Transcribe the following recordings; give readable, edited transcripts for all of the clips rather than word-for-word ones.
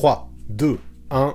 3, 2, 1...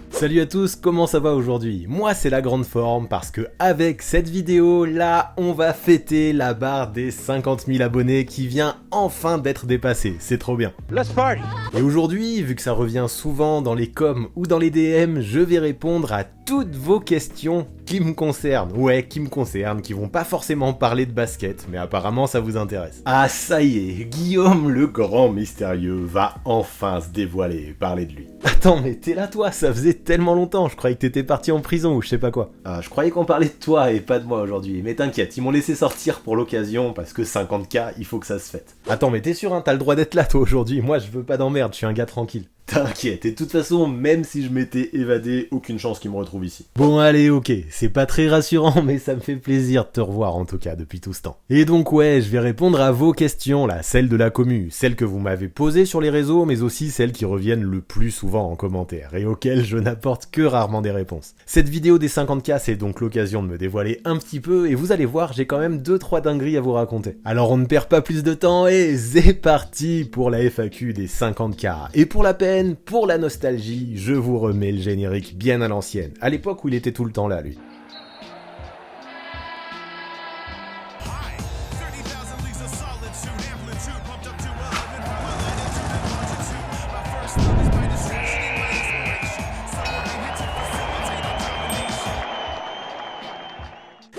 Salut à tous, comment ça va aujourd'hui? Moi c'est la grande forme parce que avec cette vidéo là, on va fêter la barre des 50 000 abonnés qui vient enfin d'être dépassée, c'est trop bien. Let's party! Et aujourd'hui, vu que ça revient souvent dans les coms ou dans les DM, je vais répondre à toutes vos questions qui me concernent. Ouais, qui me concernent, qui vont pas forcément parler de basket, mais apparemment ça vous intéresse. Ah ça y est, Guillaume le grand mystérieux va enfin se dévoiler et parler de lui. Attends, mais t'es là toi, ça faisait tellement longtemps, je croyais que t'étais parti en prison ou je sais pas quoi. Ah, je croyais qu'on parlait de toi et pas de moi aujourd'hui, mais t'inquiète, ils m'ont laissé sortir pour l'occasion parce que 50K, il faut que ça se fête. Attends, mais t'es sûr, hein, t'as le droit d'être là toi aujourd'hui, moi je veux pas d'emmerde, je suis un gars tranquille. T'inquiète, et de toute façon, même si je m'étais évadé, aucune chance qu'il me retrouve ici. Bon allez, ok, c'est pas très rassurant, mais ça me fait plaisir de te revoir en tout cas depuis tout ce temps. Et donc ouais, je vais répondre à vos questions là, celles de la commu, celles que vous m'avez posées sur les réseaux, mais aussi celles qui reviennent le plus souvent en commentaire, et auxquelles je n'apporte que rarement des réponses. Cette vidéo des 50K, c'est donc l'occasion de me dévoiler un petit peu, et vous allez voir, j'ai quand même 2-3 dingueries à vous raconter. Alors on ne perd pas plus de temps, et c'est parti pour la FAQ des 50K. Et pour la peine, pour la nostalgie, je vous remets le générique bien à l'ancienne, à l'époque où il était tout le temps là, lui.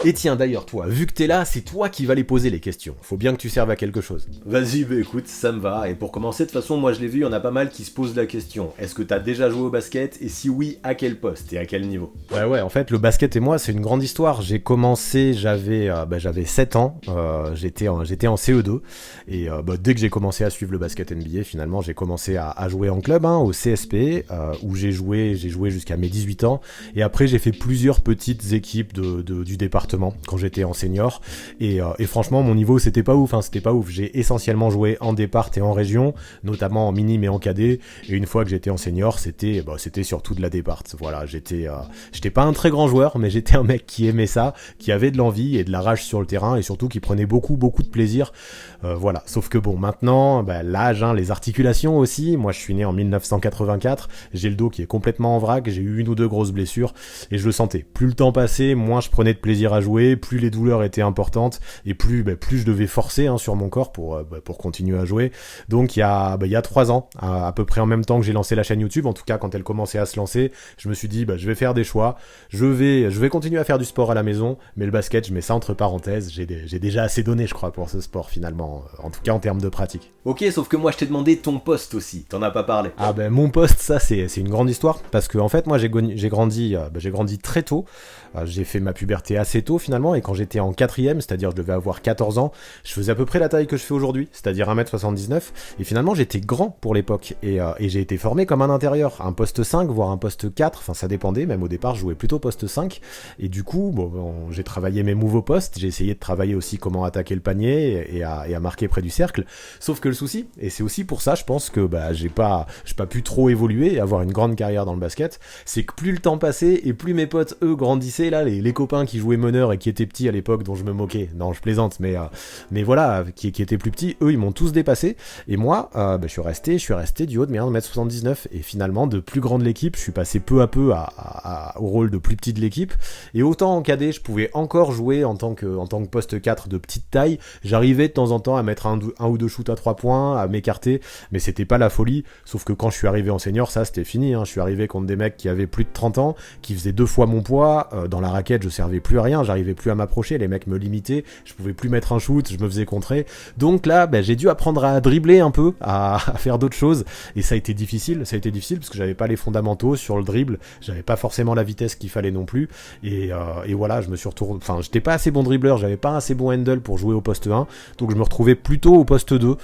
Et tiens d'ailleurs toi, vu que t'es là, c'est toi qui vas les poser les questions, faut bien que tu serves à quelque chose. Vas-y, bah écoute, ça me va, et pour commencer, de toute façon, moi je l'ai vu, il y en a pas mal qui se posent la question, est-ce que t'as déjà joué au basket, et si oui, à quel poste, et à quel niveau? Bah ouais, en fait, le basket et moi, c'est une grande histoire, j'ai commencé, j'avais 7 ans, j'étais en CE2, et dès que j'ai commencé à suivre le basket NBA, finalement, j'ai commencé à jouer en club, au CSP, où j'ai joué jusqu'à mes 18 ans, et après j'ai fait plusieurs petites équipes du département, quand j'étais en senior, et franchement mon niveau c'était pas ouf, j'ai essentiellement joué en départ et en région, notamment en minime et en cadet, et une fois que j'étais en senior c'était surtout de la départ, voilà, j'étais pas un très grand joueur, mais j'étais un mec qui aimait ça, qui avait de l'envie et de la rage sur le terrain, et surtout qui prenait beaucoup de plaisir, voilà, sauf que bon, maintenant, l'âge, les articulations aussi, moi je suis né en 1984, j'ai le dos qui est complètement en vrac, j'ai eu 1 ou 2 grosses blessures, et je le sentais, plus le temps passait, moins je prenais de plaisir à jouer, plus les douleurs étaient importantes, et plus je devais forcer sur mon corps pour continuer à jouer. Donc il y a 3 ans, à peu près en même temps que j'ai lancé la chaîne YouTube, en tout cas quand elle commençait à se lancer, je me suis dit je vais faire des choix, je vais continuer à faire du sport à la maison, mais le basket je mets ça entre parenthèses, j'ai déjà assez donné je crois pour ce sport finalement, en tout cas en termes de pratique. Ok, sauf que moi je t'ai demandé ton poste aussi, t'en as pas parlé. Ah mon poste, ça c'est une grande histoire, parce que en fait moi j'ai grandi très tôt, j'ai fait ma puberté assez tôt finalement, et quand j'étais en 4ème, c'est-à-dire je devais avoir 14 ans, je faisais à peu près la taille que je fais aujourd'hui, c'est-à-dire 1m79, et finalement j'étais grand pour l'époque, et j'ai été formé comme un intérieur, un poste 5, voire un poste 4, enfin ça dépendait, même au départ je jouais plutôt poste 5, et du coup j'ai travaillé mes moves au poste, j'ai essayé de travailler aussi comment attaquer le panier, et à marquer près du cercle, sauf que le souci, et c'est aussi pour ça je pense que j'ai pas pu trop évoluer et avoir une grande carrière dans le basket, c'est que plus le temps passait, et plus mes potes eux grandissaient, là les copains qui jouaient meneur et qui étaient petits à l'époque, dont je me moquais, non je plaisante, mais voilà, qui étaient plus petits, eux ils m'ont tous dépassé, et moi je suis resté du haut de mes 1m79, et finalement de plus grand de l'équipe, je suis passé peu à peu au rôle de plus petit de l'équipe, et autant en cadet je pouvais encore jouer en tant que poste 4 de petite taille, j'arrivais de temps en temps à mettre un ou deux shoots à 3 points, à m'écarter, mais c'était pas la folie, sauf que quand je suis arrivé en senior, ça c'était fini, je suis arrivé contre des mecs qui avaient plus de 30 ans, qui faisaient 2 fois mon poids, dans la raquette je servais plus à rien, j'arrivais plus à m'approcher, les mecs me limitaient, je pouvais plus mettre un shoot, je me faisais contrer, donc là j'ai dû apprendre à dribbler un peu, à faire d'autres choses, et ça a été difficile parce que j'avais pas les fondamentaux sur le dribble, j'avais pas forcément la vitesse qu'il fallait non plus, et voilà, je me suis retourné, enfin j'étais pas assez bon dribbleur, j'avais pas assez bon handle pour jouer au poste 1, donc je me retrouvais plutôt au poste 2,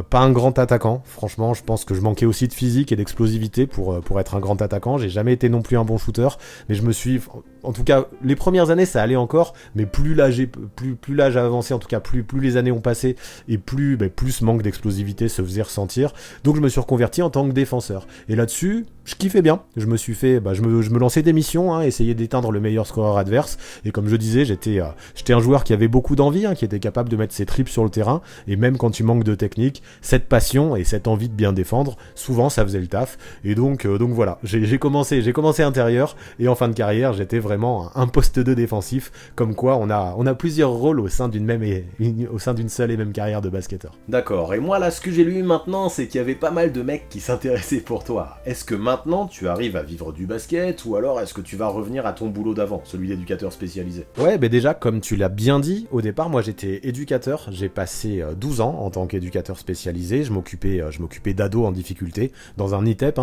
pas un grand attaquant, franchement je pense que je manquais aussi de physique et d'explosivité pour être un grand attaquant, j'ai jamais été non plus un bon shooter, mais je me suis, en tout cas les premières années ça allait encore, encore, mais plus l'âge a avancé, en tout cas plus les années ont passé, et plus ce manque d'explosivité se faisait ressentir. Donc je me suis reconverti en tant que défenseur. Et là-dessus, je kiffais bien. Je me suis fait, je me lançais des missions, essayer d'éteindre le meilleur scoreur adverse. Et comme je disais, j'étais un joueur qui avait beaucoup d'envie, qui était capable de mettre ses tripes sur le terrain. Et même quand tu manques de technique, cette passion et cette envie de bien défendre, souvent ça faisait le taf. Et donc voilà, j'ai commencé intérieur, et en fin de carrière, j'étais vraiment un poste 2 défensif. Comme quoi, on a plusieurs rôles au sein d'une seule et même carrière de basketteur. D'accord. Et moi là, ce que j'ai lu maintenant, c'est qu'il y avait pas mal de mecs qui s'intéressaient pour toi. Est-ce que maintenant tu arrives à vivre du basket, ou alors est-ce que tu vas revenir à ton boulot d'avant, celui d'éducateur spécialisé? Ouais, déjà, comme tu l'as bien dit, au départ, moi j'étais éducateur. J'ai passé 12 ans en tant qu'éducateur spécialisé. Je m'occupais d'ados en difficulté dans un ITEP,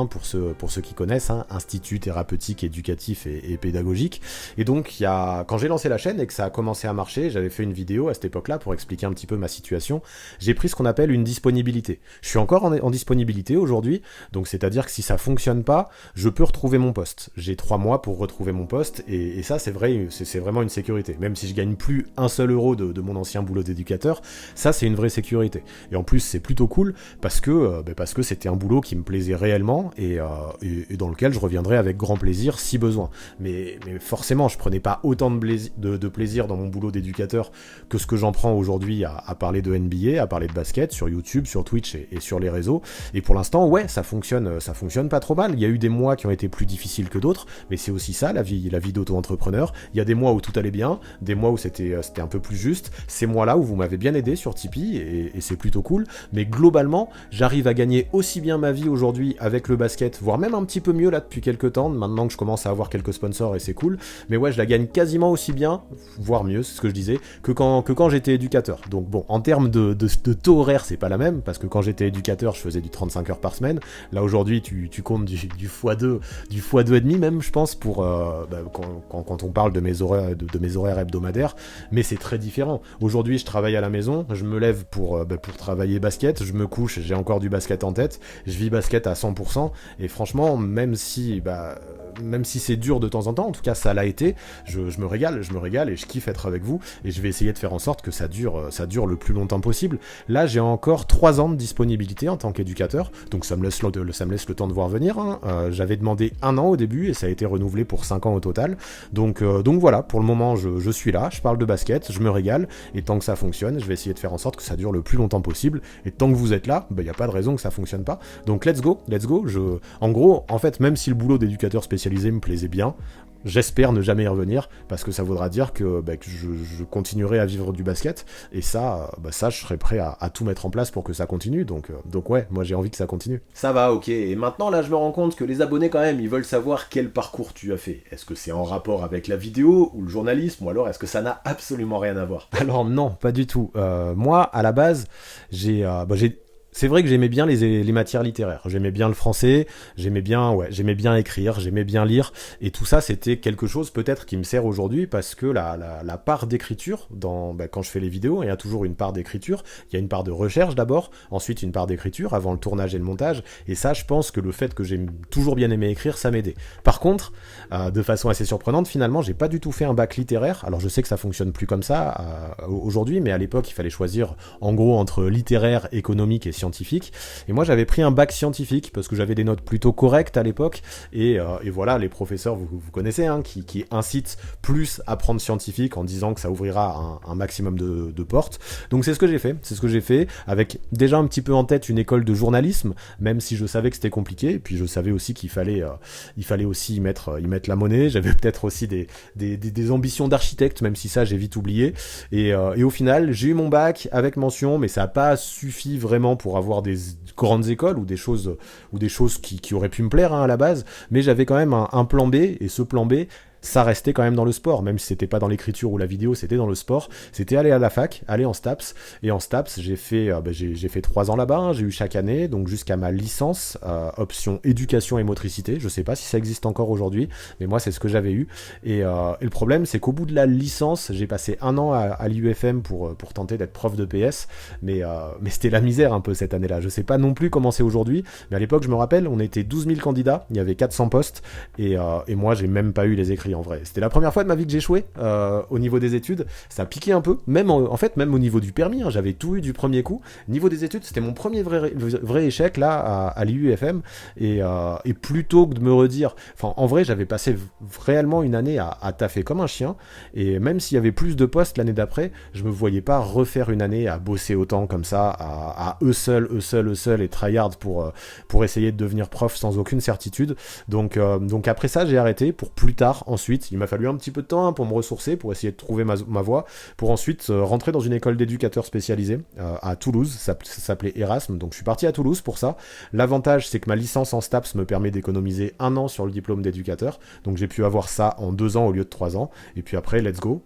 pour ceux qui connaissent, Institut thérapeutique, éducatif et pédagogique. Et donc, quand j'ai lancé la chaîne et que ça a commencé à marcher, j'avais fait une vidéo à cette époque-là pour expliquer un petit peu ma situation. J'ai pris ce qu'on appelle une disponibilité. Je suis encore en disponibilité aujourd'hui, donc c'est-à-dire que si ça fonctionne pas, je peux retrouver mon poste. J'ai 3 mois pour retrouver mon poste, et ça c'est vrai, c'est vraiment une sécurité. Même si je gagne plus un seul euro de mon ancien boulot d'éducateur, ça c'est une vraie sécurité. Et en plus c'est plutôt cool parce que c'était un boulot qui me plaisait réellement, et dans lequel je reviendrai avec grand plaisir si besoin. Mais forcément, je prenais pas autant de plaisir dans mon boulot d'éducateur que ce que j'en prends aujourd'hui à parler de NBA, à parler de basket sur YouTube, sur Twitch et sur les réseaux. Et pour l'instant, ouais, ça fonctionne pas trop mal. Il y a eu des mois qui ont été plus difficiles que d'autres, mais c'est aussi ça, la vie d'auto-entrepreneur. Il y a des mois où tout allait bien, des mois où c'était un peu plus juste. Ces mois-là où vous m'avez bien aidé sur Tipeee, et c'est plutôt cool. Mais globalement, j'arrive à gagner aussi bien ma vie aujourd'hui avec le basket, voire même un petit peu mieux là depuis quelques temps, maintenant que je commence à avoir quelques sponsors, et c'est cool. Mais ouais, je la gagne quasiment aussi bien, voire mieux, c'est ce que je disais, que quand j'étais éducateur. Donc bon, en termes de taux horaire, c'est pas la même, parce que quand j'étais éducateur, je faisais du 35 heures par semaine. Là aujourd'hui, tu comptes du x2, du x2 et demi même, je pense, pour quand on parle de mes horaires hebdomadaires. Mais c'est très différent. Aujourd'hui, je travaille à la maison, je me lève pour travailler basket, je me couche, j'ai encore du basket en tête, je vis basket à 100%, et franchement, même si c'est dur de temps en temps, en tout cas ça l'a été, je me régale, et je kiffe être avec vous, et je vais essayer de faire en sorte que ça dure le plus longtemps possible. Là, j'ai encore 3 ans de disponibilité en tant qu'éducateur, donc ça me laisse le temps de voir venir. J'avais demandé 1 an au début, et ça a été renouvelé pour 5 ans au total. Donc voilà, pour le moment, je suis là, je parle de basket, je me régale, et tant que ça fonctionne, je vais essayer de faire en sorte que ça dure le plus longtemps possible, et tant que vous êtes là, y a pas de raison que ça fonctionne pas. Donc let's go. En gros, en fait, même si le boulot d'éducateur spécialisé me plaisait bien, j'espère ne jamais y revenir, parce que ça voudra dire que je continuerai à vivre du basket, et ça je serai prêt à tout mettre en place pour que ça continue. Donc ouais, moi j'ai envie que ça continue. Ça va, ok. Et maintenant là, je me rends compte que les abonnés quand même, ils veulent savoir quel parcours tu as fait. Est-ce que c'est en rapport avec la vidéo ou le journalisme, ou alors est-ce que ça n'a absolument rien à voir? Alors non, pas du tout. Moi, à la base, c'est vrai que j'aimais bien les matières littéraires. J'aimais bien le français, j'aimais bien écrire, j'aimais bien lire, et tout ça, c'était quelque chose peut-être qui me sert aujourd'hui, parce que la part d'écriture, quand je fais les vidéos, il y a toujours une part d'écriture, il y a une part de recherche d'abord, ensuite une part d'écriture avant le tournage et le montage, et ça, je pense que le fait que j'ai toujours bien aimé écrire, ça m'aidait. Par contre, de façon assez surprenante, finalement, j'ai pas du tout fait un bac littéraire. Alors je sais que ça fonctionne plus comme ça aujourd'hui, mais à l'époque, il fallait choisir en gros entre littéraire, économique et scientifique, et moi j'avais pris un bac scientifique parce que j'avais des notes plutôt correctes à l'époque, et voilà, les professeurs, vous connaissez, qui incitent plus à prendre scientifique en disant que ça ouvrira un maximum de portes. Donc c'est ce que j'ai fait, avec déjà un petit peu en tête une école de journalisme, même si je savais que c'était compliqué, et puis je savais aussi qu'il fallait aussi y mettre la monnaie. J'avais peut-être aussi des ambitions d'architecte, même si ça j'ai vite oublié, et au final j'ai eu mon bac avec mention, mais ça n'a pas suffi vraiment pour avoir des grandes écoles ou des choses qui auraient pu me plaire à la base, mais j'avais quand même un plan B, et ce plan B, ça restait quand même dans le sport, même si c'était pas dans l'écriture ou la vidéo, c'était dans le sport. C'était aller à la fac, aller en STAPS, et en STAPS j'ai fait 3 ans là-bas, j'ai eu chaque année, donc jusqu'à ma licence, option éducation et motricité. Je sais pas si ça existe encore aujourd'hui, mais moi c'est ce que j'avais eu, et le problème c'est qu'au bout de la licence, j'ai passé 1 an à l'UFM pour tenter d'être prof de PS, mais c'était la misère un peu cette année-là. Je sais pas non plus comment c'est aujourd'hui, mais à l'époque je me rappelle, on était 12 000 candidats, il y avait 400 postes, et moi j'ai même pas eu les écritures écrit en vrai. C'était la première fois de ma vie que j'échouais au niveau des études. Ça piquait un peu, même même au niveau du permis, hein, j'avais tout eu du premier coup. Niveau des études, c'était mon premier vrai échec là à l'IUFM. Et plutôt que de me redire, enfin en vrai j'avais passé réellement une année à taffer comme un chien. Et même s'il y avait plus de postes l'année d'après, je me voyais pas refaire une année à bosser autant comme ça, à eux seuls et tryhard pour essayer de devenir prof sans aucune certitude. Donc après ça, j'ai arrêté pour plus tard. Ensuite, il m'a fallu un petit peu de temps pour me ressourcer, pour essayer de trouver ma voie, pour ensuite rentrer dans une école d'éducateurs spécialisés à Toulouse. Ça s'appelait Erasme. Donc je suis parti à Toulouse pour ça. L'avantage, c'est que ma licence en STAPS me permet d'économiser 1 an sur le diplôme d'éducateur. Donc j'ai pu avoir ça en 2 ans au lieu de 3 ans. Et puis après, let's go.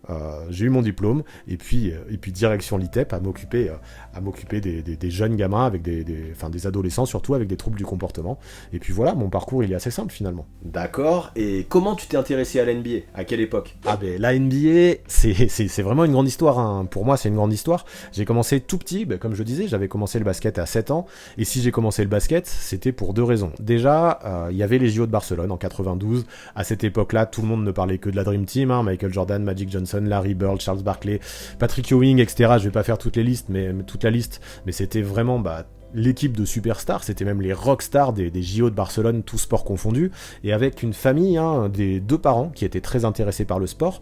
J'ai eu mon diplôme. Et puis direction l'ITEP à m'occuper des jeunes gamins avec des adolescents surtout avec des troubles du comportement. Et puis voilà, mon parcours il est assez simple finalement. D'accord, et comment tu t'es intéressé à la NBA? À quelle époque? Ah ben la NBA, c'est vraiment une grande histoire, hein. Pour moi c'est une grande histoire. J'ai commencé tout petit, comme je disais, j'avais commencé le basket à 7 ans, et si j'ai commencé le basket, c'était pour 2 raisons. Déjà, il y avait les JO de Barcelone en 92, à cette époque-là, tout le monde ne parlait que de la Dream Team, hein. Michael Jordan, Magic Johnson, Larry Bird, Charles Barkley, Patrick Ewing, etc. Je vais pas faire toute la liste, mais c'était vraiment l'équipe de superstars, c'était même les rockstars des JO de Barcelone, tous sports confondus, et avec une famille, hein, des 2 parents qui étaient très intéressés par le sport.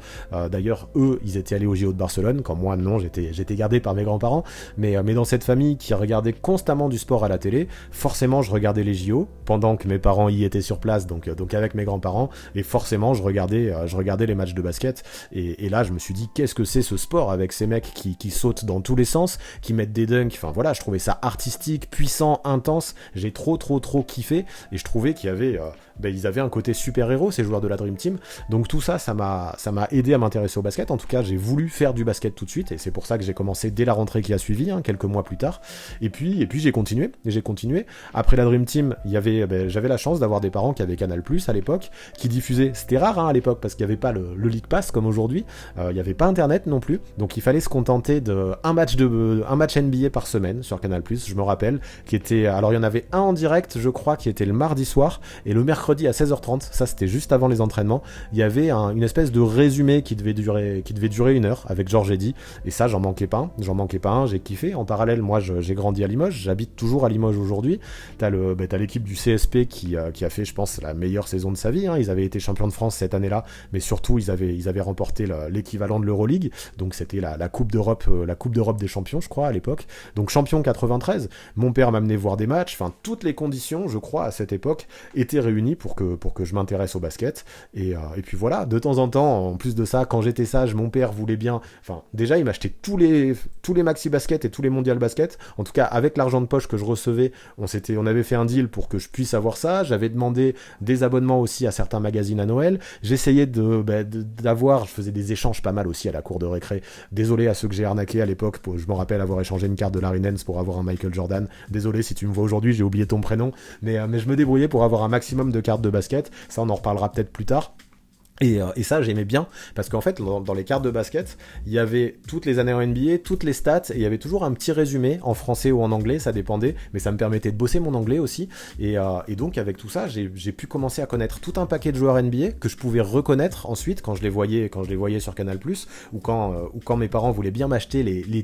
D'ailleurs, eux, ils étaient allés aux JO de Barcelone, quand moi, non, j'étais gardé par mes grands-parents, mais dans cette famille qui regardait constamment du sport à la télé, forcément, je regardais les JO, pendant que mes parents y étaient sur place, donc avec mes grands-parents, et forcément, je regardais les matchs de basket, et là, je me suis dit, qu'est-ce que c'est ce sport, avec ces mecs qui sautent dans tous les sens, qui mettent des dunks, enfin voilà, je trouvais ça artistique, puissant, intense, j'ai trop kiffé, et je trouvais qu'il y avait ils avaient un côté super-héros, ces joueurs de la Dream Team, donc tout ça, ça m'a aidé à m'intéresser au basket. En tout cas, j'ai voulu faire du basket tout de suite, et c'est pour ça que j'ai commencé dès la rentrée qui a suivi, hein, quelques mois plus tard, et puis j'ai continué. Après la Dream Team, j'avais la chance d'avoir des parents qui avaient Canal+, à l'époque, qui diffusaient, c'était rare, hein, à l'époque, parce qu'il n'y avait pas le League Pass comme aujourd'hui, il n'y avait pas Internet non plus, donc il fallait se contenter d'un match NBA par semaine sur Canal+, je me rappelle, alors il y en avait un en direct, je crois, qui était le mardi soir, et le mercredi à 16h30, ça c'était juste avant les entraînements, il y avait une espèce de résumé qui devait durer 1 heure avec Georges Eddy, et ça j'en manquais pas un, j'ai kiffé. En parallèle, moi j'ai grandi à Limoges, j'habite toujours à Limoges aujourd'hui, t'as l'équipe du CSP qui a fait, je pense, la meilleure saison de sa vie, hein. Ils avaient été champions de France cette année-là, mais surtout ils avaient remporté l'équivalent de l'Euroleague, donc c'était la Coupe d'Europe des champions, je crois, à l'époque, donc champion 93, mon père m'amenait voir des matchs, enfin toutes les conditions, je crois, à cette époque étaient réunies pour que je m'intéresse au basket, et puis voilà, de temps en temps, en plus de ça, quand j'étais sage, mon père voulait bien, enfin déjà il m'achetait tous les maxi basket et tous les mondial basket, en tout cas avec l'argent de poche que je recevais, on avait fait un deal pour que je puisse avoir ça, j'avais demandé des abonnements aussi à certains magazines à Noël, j'essayais d'avoir, je faisais des échanges pas mal aussi à la cour de récré, désolé à ceux que j'ai arnaqué à l'époque, je me rappelle avoir échangé une carte de Larry Nance pour avoir un Michael Jordan, désolé si tu me vois aujourd'hui, j'ai oublié ton prénom, mais je me débrouillais pour avoir un maximum de cartes de basket, ça on en reparlera peut-être plus tard. Et ça j'aimais bien, parce qu'en fait dans les cartes de basket, il y avait toutes les années en NBA, toutes les stats, et il y avait toujours un petit résumé en français ou en anglais, ça dépendait, mais ça me permettait de bosser mon anglais aussi, et donc avec tout ça, j'ai pu commencer à connaître tout un paquet de joueurs NBA que je pouvais reconnaître ensuite quand je les voyais sur Canal+, ou quand mes parents voulaient bien m'acheter les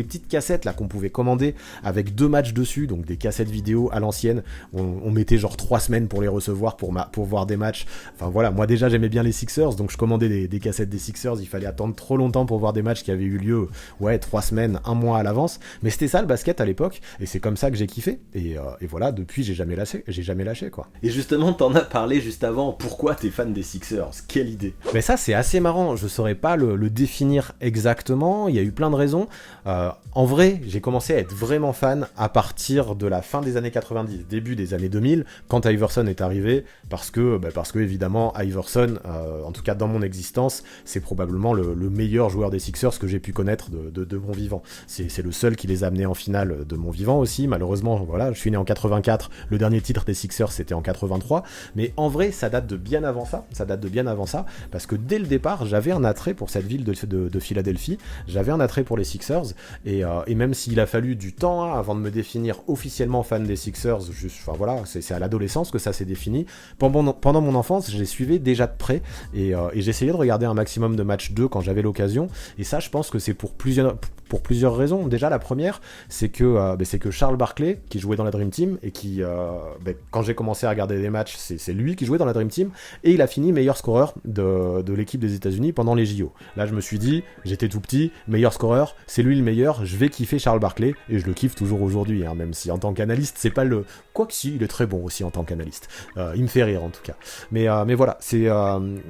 petites cassettes là qu'on pouvait commander avec 2 matchs dessus, donc des cassettes vidéo à l'ancienne, on mettait genre 3 semaines pour les recevoir, pour voir des matchs, enfin voilà, moi déjà j'aimais bien les Sixers, donc je commandais des cassettes des Sixers, il fallait attendre trop longtemps pour voir des matchs qui avaient eu lieu 3 semaines, 1 mois à l'avance, mais c'était ça le basket à l'époque, et c'est comme ça que j'ai kiffé, et voilà, depuis j'ai jamais lâché quoi. Et justement, t'en as parlé juste avant, pourquoi t'es fan des Sixers? Quelle idée? Mais ça c'est assez marrant, je saurais pas le définir exactement, il y a eu plein de raisons. En vrai, j'ai commencé à être vraiment fan à partir de la fin des années 90, début des années 2000, quand Iverson est arrivé, parce que évidemment Iverson, en tout cas dans mon existence, c'est probablement le meilleur joueur des Sixers que j'ai pu connaître de mon vivant. C'est le seul qui les a amenés en finale de mon vivant aussi, malheureusement, voilà, je suis né en 84, le dernier titre des Sixers c'était en 83, mais en vrai ça date de bien avant ça, parce que dès le départ, j'avais un attrait pour cette ville de Philadelphie, j'avais un attrait pour les Sixers, et même s'il a fallu du temps avant de me définir officiellement fan des Sixers, c'est à l'adolescence que ça s'est défini. Pendant mon enfance, je les suivais déjà de près, et j'essayais de regarder un maximum de matchs 2 quand j'avais l'occasion, et ça je pense que c'est pour plusieurs raisons. Déjà la première, c'est que Charles Barkley, qui jouait dans la Dream Team, et qui, quand j'ai commencé à regarder des matchs, c'est lui qui jouait dans la Dream Team, et il a fini meilleur scoreur de l'équipe des États-Unis pendant les JO. Là je me suis dit, j'étais tout petit, meilleur scoreur, c'est lui le meilleur, je vais kiffer Charles Barkley, et je le kiffe toujours aujourd'hui, hein, même si en tant qu'analyste, c'est pas le... Quoique si, il est très bon aussi en tant qu'analyste. Il me fait rire en tout cas. Mais voilà, c'est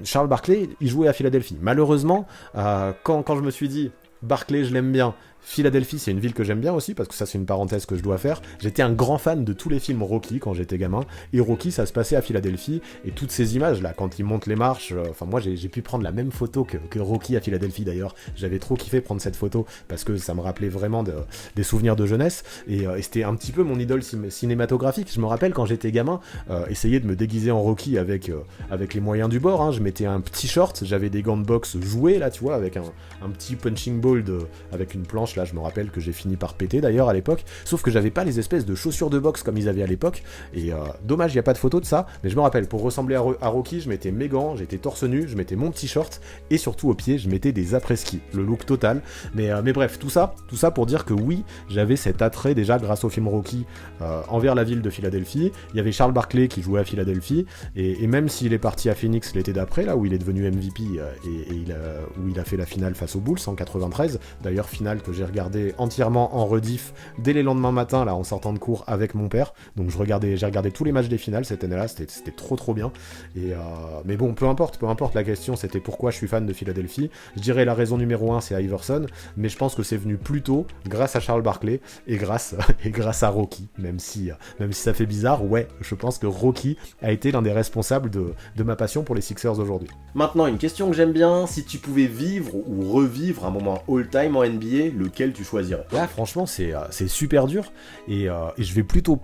Charles Barkley, il jouait à Philadelphie. Malheureusement, quand je me suis dit, Barkley, je l'aime bien, Philadelphie, c'est une ville que j'aime bien aussi, parce que ça, c'est une parenthèse que je dois faire. J'étais un grand fan de tous les films Rocky quand j'étais gamin, et Rocky, ça se passait à Philadelphie, et toutes ces images-là, quand il monte les marches, moi, j'ai pu prendre la même photo que Rocky à Philadelphie, d'ailleurs. J'avais trop kiffé prendre cette photo, parce que ça me rappelait vraiment des souvenirs de jeunesse, et c'était un petit peu mon idole cinématographique. Je me rappelle, quand j'étais gamin, essayer de me déguiser en Rocky avec les moyens du bord, hein. Je mettais un petit short, j'avais des gants de boxe joués, là, tu vois, avec un petit punching ball avec une planche. Là, je me rappelle que j'ai fini par péter d'ailleurs à l'époque, sauf que j'avais pas les espèces de chaussures de boxe comme ils avaient à l'époque, et dommage, il n'y a pas de photo de ça, mais je me rappelle, pour ressembler à Rocky, je mettais mes gants, j'étais torse nu, je mettais mon petit short, et surtout au pied, je mettais des après-ski, le look total, mais bref, tout ça pour dire que oui, j'avais cet attrait déjà grâce au film Rocky envers la ville de Philadelphie. Il y avait Charles Barkley qui jouait à Philadelphie, et même s'il est parti à Phoenix l'été d'après, là où il est devenu MVP, où il a fait la finale face aux Bulls en 93, d'ailleurs finale que j'ai regardé entièrement en rediff dès les lendemains matins, là, en sortant de cours avec mon père. Donc j'ai regardé tous les matchs des finales cette année-là, c'était trop bien. Mais bon, peu importe, la question c'était pourquoi je suis fan de Philadelphie. Je dirais la raison numéro 1 c'est Iverson, mais je pense que c'est venu plus tôt grâce à Charles Barkley et grâce à Rocky, même si ça fait bizarre, ouais, je pense que Rocky a été l'un des responsables de ma passion pour les Sixers aujourd'hui. Maintenant, une question que j'aime bien, si tu pouvais vivre ou revivre un moment all-time en NBA, lequel tu choisirais? Là, franchement, c'est super dur, et je vais plutôt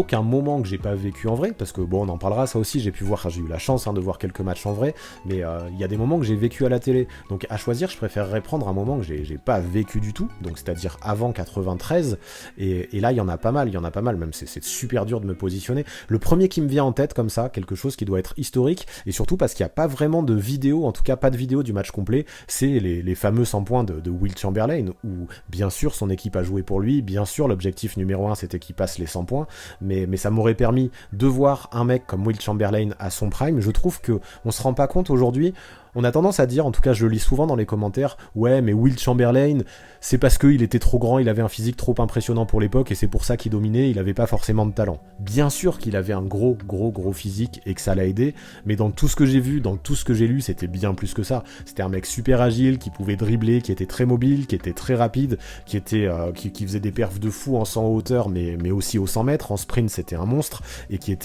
qu'un moment que j'ai pas vécu en vrai, parce que bon, on en parlera, ça aussi, j'ai eu la chance de voir quelques matchs en vrai, mais il y a des moments que j'ai vécu à la télé, donc à choisir, je préférerais prendre un moment que j'ai pas vécu du tout, donc c'est-à-dire avant 93, et là, il y en a pas mal, même c'est super dur de me positionner. Le premier qui me vient en tête comme ça, quelque chose qui doit être historique, et surtout parce qu'il n'y a pas vraiment de vidéo, en tout cas pas de vidéo du match complet, c'est les fameux 100 points de Wilt Chamberlain, où bien sûr son équipe a joué pour lui, bien sûr l'objectif numéro 1 c'était qu'il passe les 100 points, mais ça m'aurait permis de voir un mec comme Wilt Chamberlain à son prime. Je trouve que on se rend pas compte aujourd'hui. On a tendance à dire, en tout cas je le lis souvent dans les commentaires, ouais mais Wilt Chamberlain, c'est parce qu'il était trop grand, il avait un physique trop impressionnant pour l'époque et c'est pour ça qu'il dominait, il avait pas forcément de talent. Bien sûr qu'il avait un gros physique et que ça l'a aidé, mais dans tout ce que j'ai vu, dans tout ce que j'ai lu, c'était bien plus que ça. C'était un mec super agile, qui pouvait dribbler, qui était très mobile, qui était très rapide, qui faisait des perfs de fou en 100 hauteur, mais aussi au 100 mètres, en sprint c'était un monstre, et qui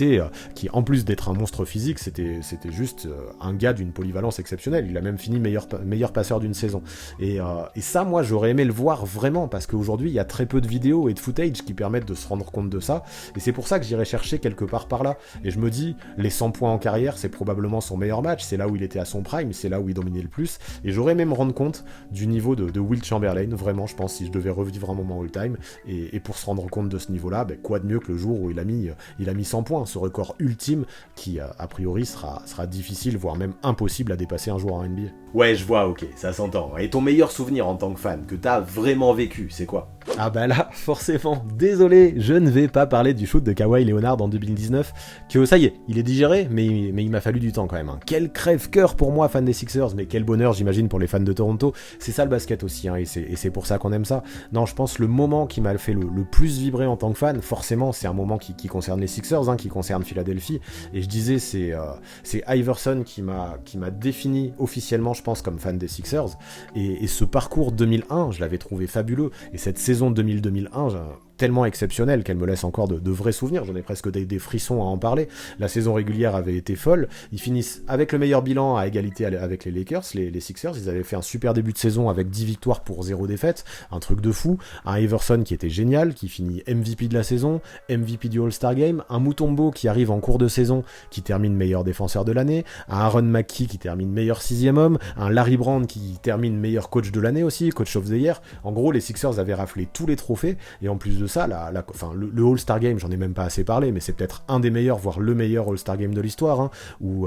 en plus d'être un monstre physique, c'était juste un gars d'une polyvalence exceptionnelle. Il a même fini meilleur passeur d'une saison. Et ça, moi, j'aurais aimé le voir vraiment, parce qu'aujourd'hui, il y a très peu de vidéos et de footage qui permettent de se rendre compte de ça. Et c'est pour ça que j'irai chercher quelque part par là. Et je me dis, les 100 points en carrière, c'est probablement son meilleur match. C'est là où il était à son prime, c'est là où il dominait le plus. Et j'aurais aimé me rendre compte du niveau de Wilt Chamberlain, vraiment, je pense, si je devais revivre un moment all-time. Et pour se rendre compte de ce niveau-là, quoi de mieux que le jour où il a mis 100 points, ce record ultime qui, a priori, sera difficile, voire même impossible à dépasser un joueur en NBA. Ouais, je vois, ok, ça s'entend. Et ton meilleur souvenir en tant que fan, que t'as vraiment vécu, c'est quoi? Ah bah là, forcément, désolé, je ne vais pas parler du shoot de Kawhi Leonard en 2019, que ça y est, il est digéré, mais il m'a fallu du temps quand même. Quel crève-cœur pour moi, fan des Sixers, mais quel bonheur, j'imagine, pour les fans de Toronto. C'est ça le basket aussi, et c'est pour ça qu'on aime ça. Non, je pense le moment qui m'a fait le plus vibrer en tant que fan, forcément, c'est un moment qui concerne les Sixers, qui concerne Philadelphie, et je disais, c'est Iverson qui m'a défini officiellement, je pense, comme fan des Sixers, et ce parcours 2001, je l'avais trouvé fabuleux, et cette saison 2000-2001, tellement exceptionnelle qu'elle me laisse encore de vrais souvenirs, j'en ai presque des frissons à en parler. La saison régulière avait été folle, ils finissent avec le meilleur bilan à égalité avec les Lakers, les Sixers, ils avaient fait un super début de saison avec 10 victoires pour 0 défaite, un truc de fou, un Iverson qui était génial, qui finit MVP de la saison, MVP du All-Star Game, un Mutombo qui arrive en cours de saison, qui termine meilleur défenseur de l'année, un Aaron McKie qui termine meilleur 6e homme, un Larry Brown qui termine meilleur coach de l'année aussi, coach of the year. En gros, les Sixers avaient raflé tous les trophées, et en plus de ça, le All-Star Game, j'en ai même pas assez parlé, mais c'est peut-être un des meilleurs, voire le meilleur All-Star Game de l'histoire, hein, où,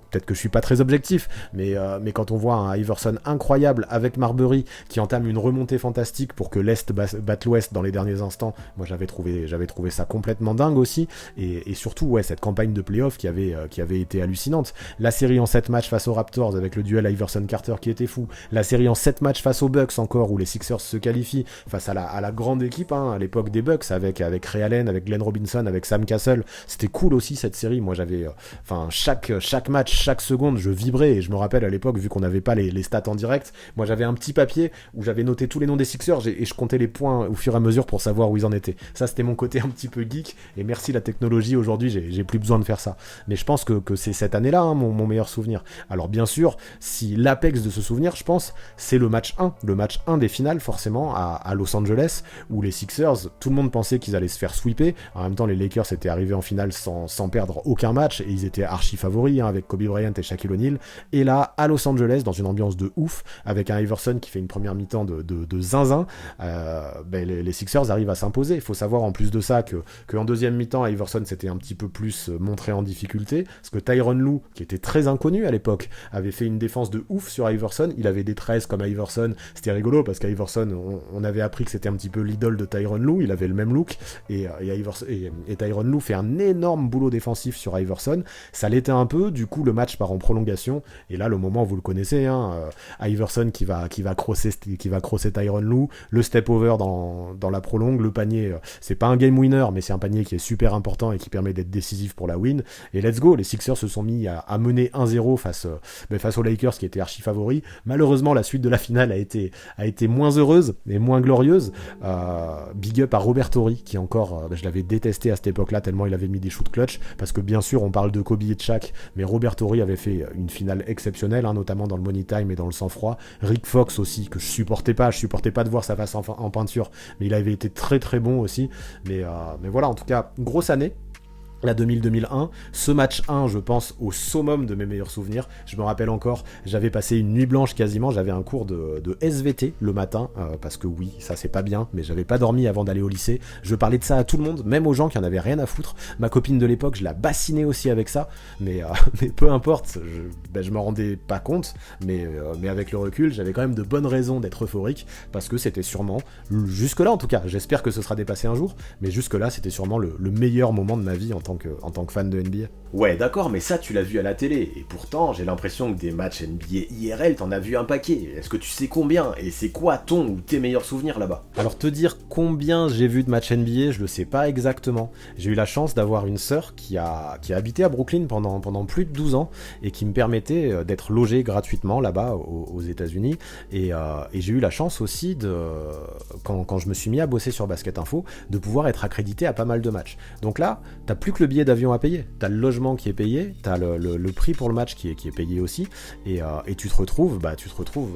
peut-être que je suis pas très objectif, mais quand on voit un Iverson incroyable avec Marbury qui entame une remontée fantastique pour que l'Est batte l'Ouest dans les derniers instants, moi j'avais trouvé ça complètement dingue aussi, et surtout cette campagne de playoff qui avait été hallucinante. La série en 7 matchs face aux Raptors avec le duel Iverson-Carter qui était fou, la série en 7 matchs face aux Bucks encore où les Sixers se qualifient face à la grande équipe, hein, à l'époque des Bucks avec Ray Allen, avec Glenn Robinson, avec Sam Cassell, c'était cool aussi cette série. Moi j'avais chaque match, chaque seconde je vibrais, et je me rappelle à l'époque, vu qu'on n'avait pas les stats en direct, moi j'avais un petit papier où j'avais noté tous les noms des Sixers et je comptais les points au fur et à mesure pour savoir où ils en étaient. Ça c'était mon côté un petit peu geek, et merci la technologie, aujourd'hui j'ai plus besoin de faire ça. Mais je pense que c'est cette année-là, hein, mon meilleur souvenir. Alors bien sûr, si l'apex de ce souvenir, je pense, c'est le match 1 des finales forcément à Los Angeles, où les Sixers, tout le monde pensait qu'ils allaient se faire sweeper. En même temps, les Lakers étaient arrivés en finale sans perdre aucun match, et ils étaient archi favoris, hein, avec Kobe Bryant et Shaquille O'Neal. Et là, à Los Angeles, dans une ambiance de ouf, avec un Iverson qui fait une première mi-temps de zinzin, les Sixers arrivent à s'imposer. Il faut savoir en plus de ça qu'en deuxième mi-temps, Iverson s'était un petit peu plus montré en difficulté, parce que Tyronn Lue, qui était très inconnu à l'époque, avait fait une défense de ouf sur Iverson. Il avait des 13 comme Iverson, c'était rigolo parce qu'Iverson, on avait appris que c'était un petit peu l'idole de Tyronn Lue, il avait le même look, et Tyronn Lue fait un énorme boulot défensif sur Iverson. Ça l'était un peu, du coup le match part en prolongation, et là le moment, vous le connaissez, hein, Iverson qui va crosser Tyronn Lue, le step over dans la prolongue, le panier, c'est pas un game winner, mais c'est un panier qui est super important et qui permet d'être décisif pour la win, et let's go, les Sixers se sont mis à mener 1-0 face aux Lakers qui étaient archi favoris. Malheureusement, la suite de la finale a été moins heureuse et moins glorieuse. Big up à Robert Horry, qui encore, je l'avais détesté à cette époque-là tellement il avait mis des shoots clutch, parce que bien sûr on parle de Kobe et de Shaq, mais Robert Horry avait fait une finale exceptionnelle, hein, notamment dans le money time et dans le sang-froid. Rick Fox aussi, que je supportais pas de voir sa face en peinture, mais il avait été très très bon aussi. Mais voilà, en tout cas, grosse année. La 2000-2001, ce match 1, je pense, au summum de mes meilleurs souvenirs. Je me rappelle encore, j'avais passé une nuit blanche quasiment, j'avais un cours de SVT le matin, parce que oui, ça c'est pas bien, mais j'avais pas dormi avant d'aller au lycée. Je parlais de ça à tout le monde, même aux gens qui en avaient rien à foutre. Ma copine de l'époque, je la bassinais aussi avec ça, mais peu importe, je m'en rendais pas compte, mais avec le recul, j'avais quand même de bonnes raisons d'être euphorique, parce que c'était sûrement, jusque-là en tout cas, j'espère que ce sera dépassé un jour, mais jusque-là c'était sûrement le meilleur moment de ma vie en tant que fan de NBA. Ouais, d'accord, mais ça tu l'as vu à la télé, et pourtant j'ai l'impression que des matchs NBA IRL t'en as vu un paquet. Est-ce que tu sais combien, et c'est quoi ton ou tes meilleurs souvenirs là-bas? Alors te dire combien j'ai vu de matchs NBA, je le sais pas exactement. J'ai eu la chance d'avoir une sœur qui a habité à Brooklyn pendant plus de 12 ans, et qui me permettait d'être logé gratuitement là-bas aux États-Unis, et j'ai eu la chance aussi quand je me suis mis à bosser sur Basket Info, de pouvoir être accrédité à pas mal de matchs. Donc là, t'as plus que le billet d'avion à payer, t'as le logement qui est payé, t'as le prix pour le match qui est payé aussi, et tu te retrouves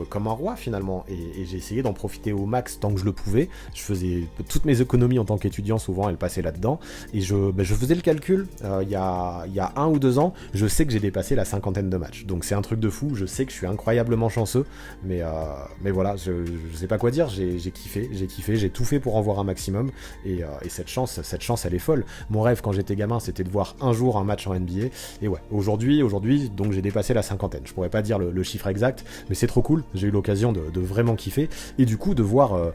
comme un roi finalement, et j'ai essayé d'en profiter au max tant que je le pouvais. Je faisais toutes mes économies en tant qu'étudiant, souvent elles passaient là-dedans, et je faisais le calcul, il y a 1 ou 2 ans, je sais que j'ai dépassé la 50aine de matchs, donc c'est un truc de fou, je sais que je suis incroyablement chanceux, mais voilà, je sais pas quoi dire, j'ai kiffé, j'ai tout fait pour en voir un maximum, et cette chance elle est folle. Mon rêve quand j'étais gamin, c'était de voir un jour un match en NBA, et ouais, aujourd'hui, donc j'ai dépassé la 50aine. Je pourrais pas dire le chiffre exact, mais c'est trop cool, j'ai eu l'occasion de vraiment kiffer, et du coup de voir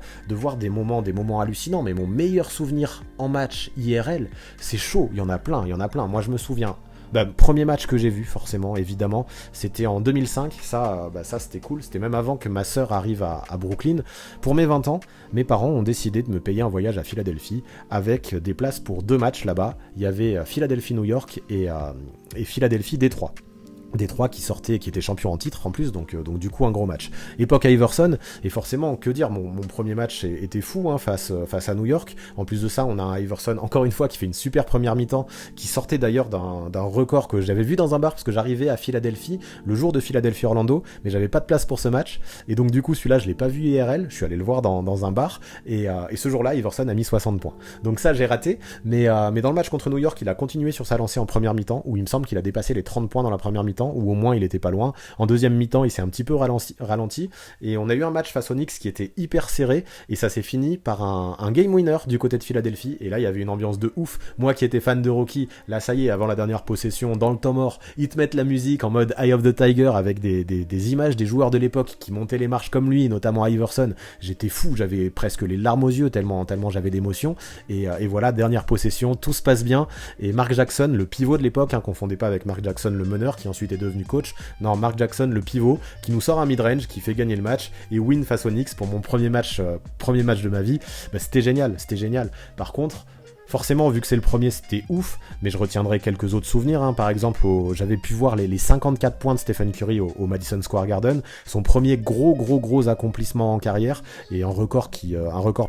des moments hallucinants. Mais mon meilleur souvenir en match IRL, c'est chaud, il y en a plein. Moi je me souviens, premier match que j'ai vu, forcément, évidemment, c'était en 2005, ça c'était cool, c'était même avant que ma sœur arrive à Brooklyn. Pour mes 20 ans, mes parents ont décidé de me payer un voyage à Philadelphie, avec des places pour 2 matchs là-bas. Il y avait Philadelphie-New York et Philadelphie-Détroit. Détroit qui était champion en titre en plus, donc du coup un gros match. Époque Iverson, et forcément, que dire, mon premier match était fou, hein, face à New York. En plus de ça, on a un Iverson, encore une fois, qui fait une super première mi-temps, qui sortait d'ailleurs d'un record que j'avais vu dans un bar, parce que j'arrivais à Philadelphie, le jour de Philadelphie-Orlando, mais j'avais pas de place pour ce match, et donc du coup celui-là je l'ai pas vu IRL, je suis allé le voir dans un bar, et ce jour-là Iverson a mis 60 points. Donc ça j'ai raté, mais dans le match contre New York, il a continué sur sa lancée en première mi-temps, où il me semble qu'il a dépassé les 30 points dans la première mi-temps, mi-temps, ou au moins il était pas loin. En deuxième mi-temps, il s'est un petit peu ralenti, et on a eu un match face aux Knicks qui était hyper serré, et ça s'est fini par un game winner du côté de Philadelphie, et là il y avait une ambiance de ouf. Moi qui étais fan de Rocky, là ça y est, avant la dernière possession, dans le temps mort, ils te mettent la musique en mode Eye of the Tiger avec des images des joueurs de l'époque qui montaient les marches comme lui, notamment Iverson. J'étais fou, j'avais presque les larmes aux yeux tellement j'avais d'émotion, et voilà, dernière possession, tout se passe bien, et Mark Jackson, le pivot de l'époque, confondez pas avec Mark Jackson le meneur qui ensuite est devenu coach, non, Mark Jackson le pivot, qui nous sort un mid-range, qui fait gagner le match, et win face aux Knicks pour mon premier match de ma vie. C'était génial. Par contre, forcément, vu que c'est le premier, c'était ouf, mais je retiendrai quelques autres souvenirs. Par exemple, j'avais pu voir les 54 points de Stephen Curry au Madison Square Garden, son premier gros accomplissement en carrière, et un record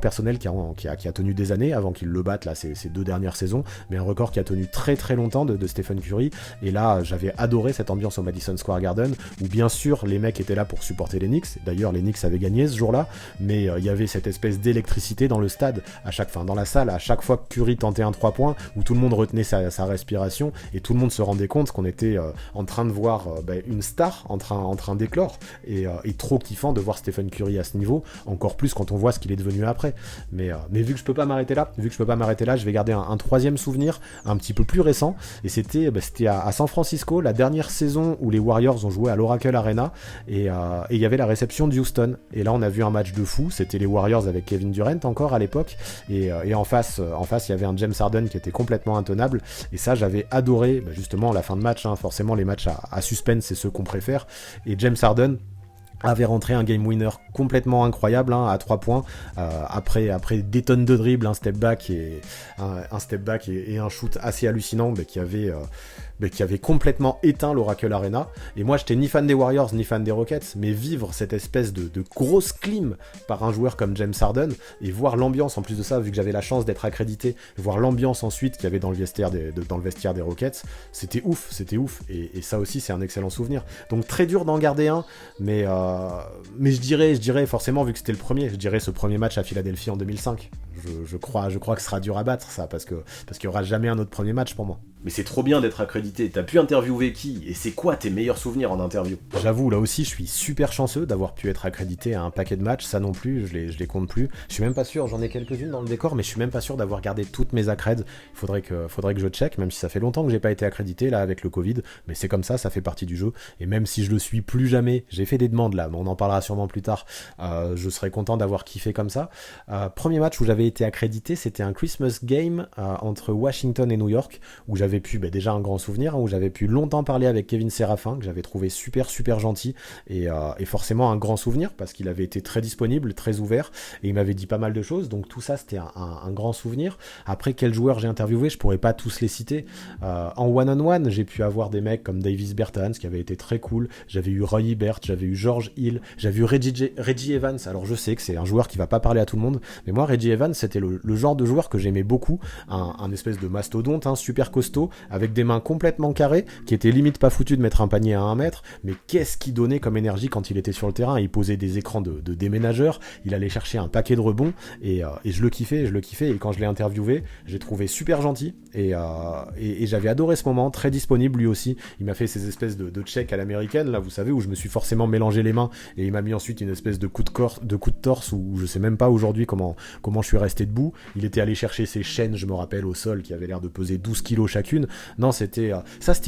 personnel qui a tenu des années avant qu'il le batte là, ces 2 dernières saisons, mais un record qui a tenu très longtemps de Stephen Curry. Et là, j'avais adoré cette ambiance au Madison Square Garden, où bien sûr les mecs étaient là pour supporter les Knicks. D'ailleurs, les Knicks avaient gagné ce jour-là, mais il y avait cette espèce d'électricité dans le stade, dans la salle, à chaque fois que Curry tentait un 3 points, où tout le monde retenait sa respiration, et tout le monde se rendait compte qu'on était en train de voir une star en train d'éclore, et trop kiffant de voir Stephen Curry à ce niveau, encore plus quand on voit ce qu'il est devenu après. Mais vu que je peux pas m'arrêter là, je vais garder un troisième souvenir, un petit peu plus récent, et c'était à San Francisco, la dernière saison où les Warriors ont joué à l'Oracle Arena, et il y avait la réception de Houston, et là on a vu un match de fou. C'était les Warriors avec Kevin Durant encore à l'époque, et en face il y avait un James Harden qui était complètement intenable, et ça j'avais adoré, justement la fin de match, forcément les matchs à suspense c'est ceux qu'on préfère, et James Harden avait rentré un game winner complètement incroyable à 3 points, après des tonnes de dribbles, un step back et un shoot assez hallucinant, qui avait complètement éteint l'Oracle Arena. Et moi j'étais ni fan des Warriors ni fan des Rockets, mais vivre cette espèce de grosse clim par un joueur comme James Harden, et voir l'ambiance, en plus de ça, vu que j'avais la chance d'être accrédité, voir l'ambiance ensuite qu'il y avait dans le vestiaire des Rockets, c'était ouf, et ça aussi c'est un excellent souvenir. Donc très dur d'en garder un, mais je dirais forcément, vu que c'était le premier, je dirais ce premier match à Philadelphie en 2005. Je crois que ce sera dur à battre, ça, parce qu'il y aura jamais un autre premier match pour moi. Mais c'est trop bien d'être accrédité. T'as pu interviewer qui? Et c'est quoi tes meilleurs souvenirs en interview? J'avoue, là aussi, je suis super chanceux d'avoir pu être accrédité à un paquet de matchs. Ça non plus, je les compte plus. Je suis même pas sûr, j'en ai quelques-unes dans le décor, mais je suis même pas sûr d'avoir gardé toutes mes accrèdes. Il faudrait que je check, même si ça fait longtemps que j'ai pas été accrédité, là, avec le Covid. Mais c'est comme ça fait partie du jeu. Et même si je le suis plus jamais, j'ai fait des demandes là, mais on en parlera sûrement plus tard. Je serais content d'avoir kiffé comme ça. Premier match où j'avais été accrédité, c'était un Christmas game entre Washington et New York, où j'avais pu déjà un grand souvenir, où j'avais pu longtemps parler avec Kevin Séraphin, que j'avais trouvé super gentil, et forcément un grand souvenir, parce qu'il avait été très disponible, très ouvert, et il m'avait dit pas mal de choses, donc tout ça c'était un grand souvenir. Après, quels joueurs j'ai interviewé, je pourrais pas tous les citer. En one-on-one, j'ai pu avoir des mecs comme Davis Bertans, qui avait été très cool, j'avais eu Roy Hibbert, j'avais eu George Hill, j'avais eu Reggie Evans. Alors je sais que c'est un joueur qui va pas parler à tout le monde, mais moi Reggie Evans c'était le genre de joueur que j'aimais beaucoup, un espèce de mastodonte, super costaud, avec des mains complètement carrées, qui était limite pas foutu de mettre un panier à 1 mètre, mais qu'est-ce qu'il donnait comme énergie quand il était sur le terrain. Il posait des écrans de déménageurs, il allait chercher un paquet de rebonds, et je le kiffais, et quand je l'ai interviewé, j'ai trouvé super gentil, et j'avais adoré ce moment, très disponible lui aussi. Il m'a fait ces espèces de checks à l'américaine, là vous savez, où je me suis forcément mélangé les mains, et il m'a mis ensuite une espèce de coup de torse, où je sais même pas aujourd'hui comment je suis resté debout. Il était allé chercher ses chaînes, je me rappelle, au sol, qui avaient l'air de peser 12 kilos chacune. Non, c'était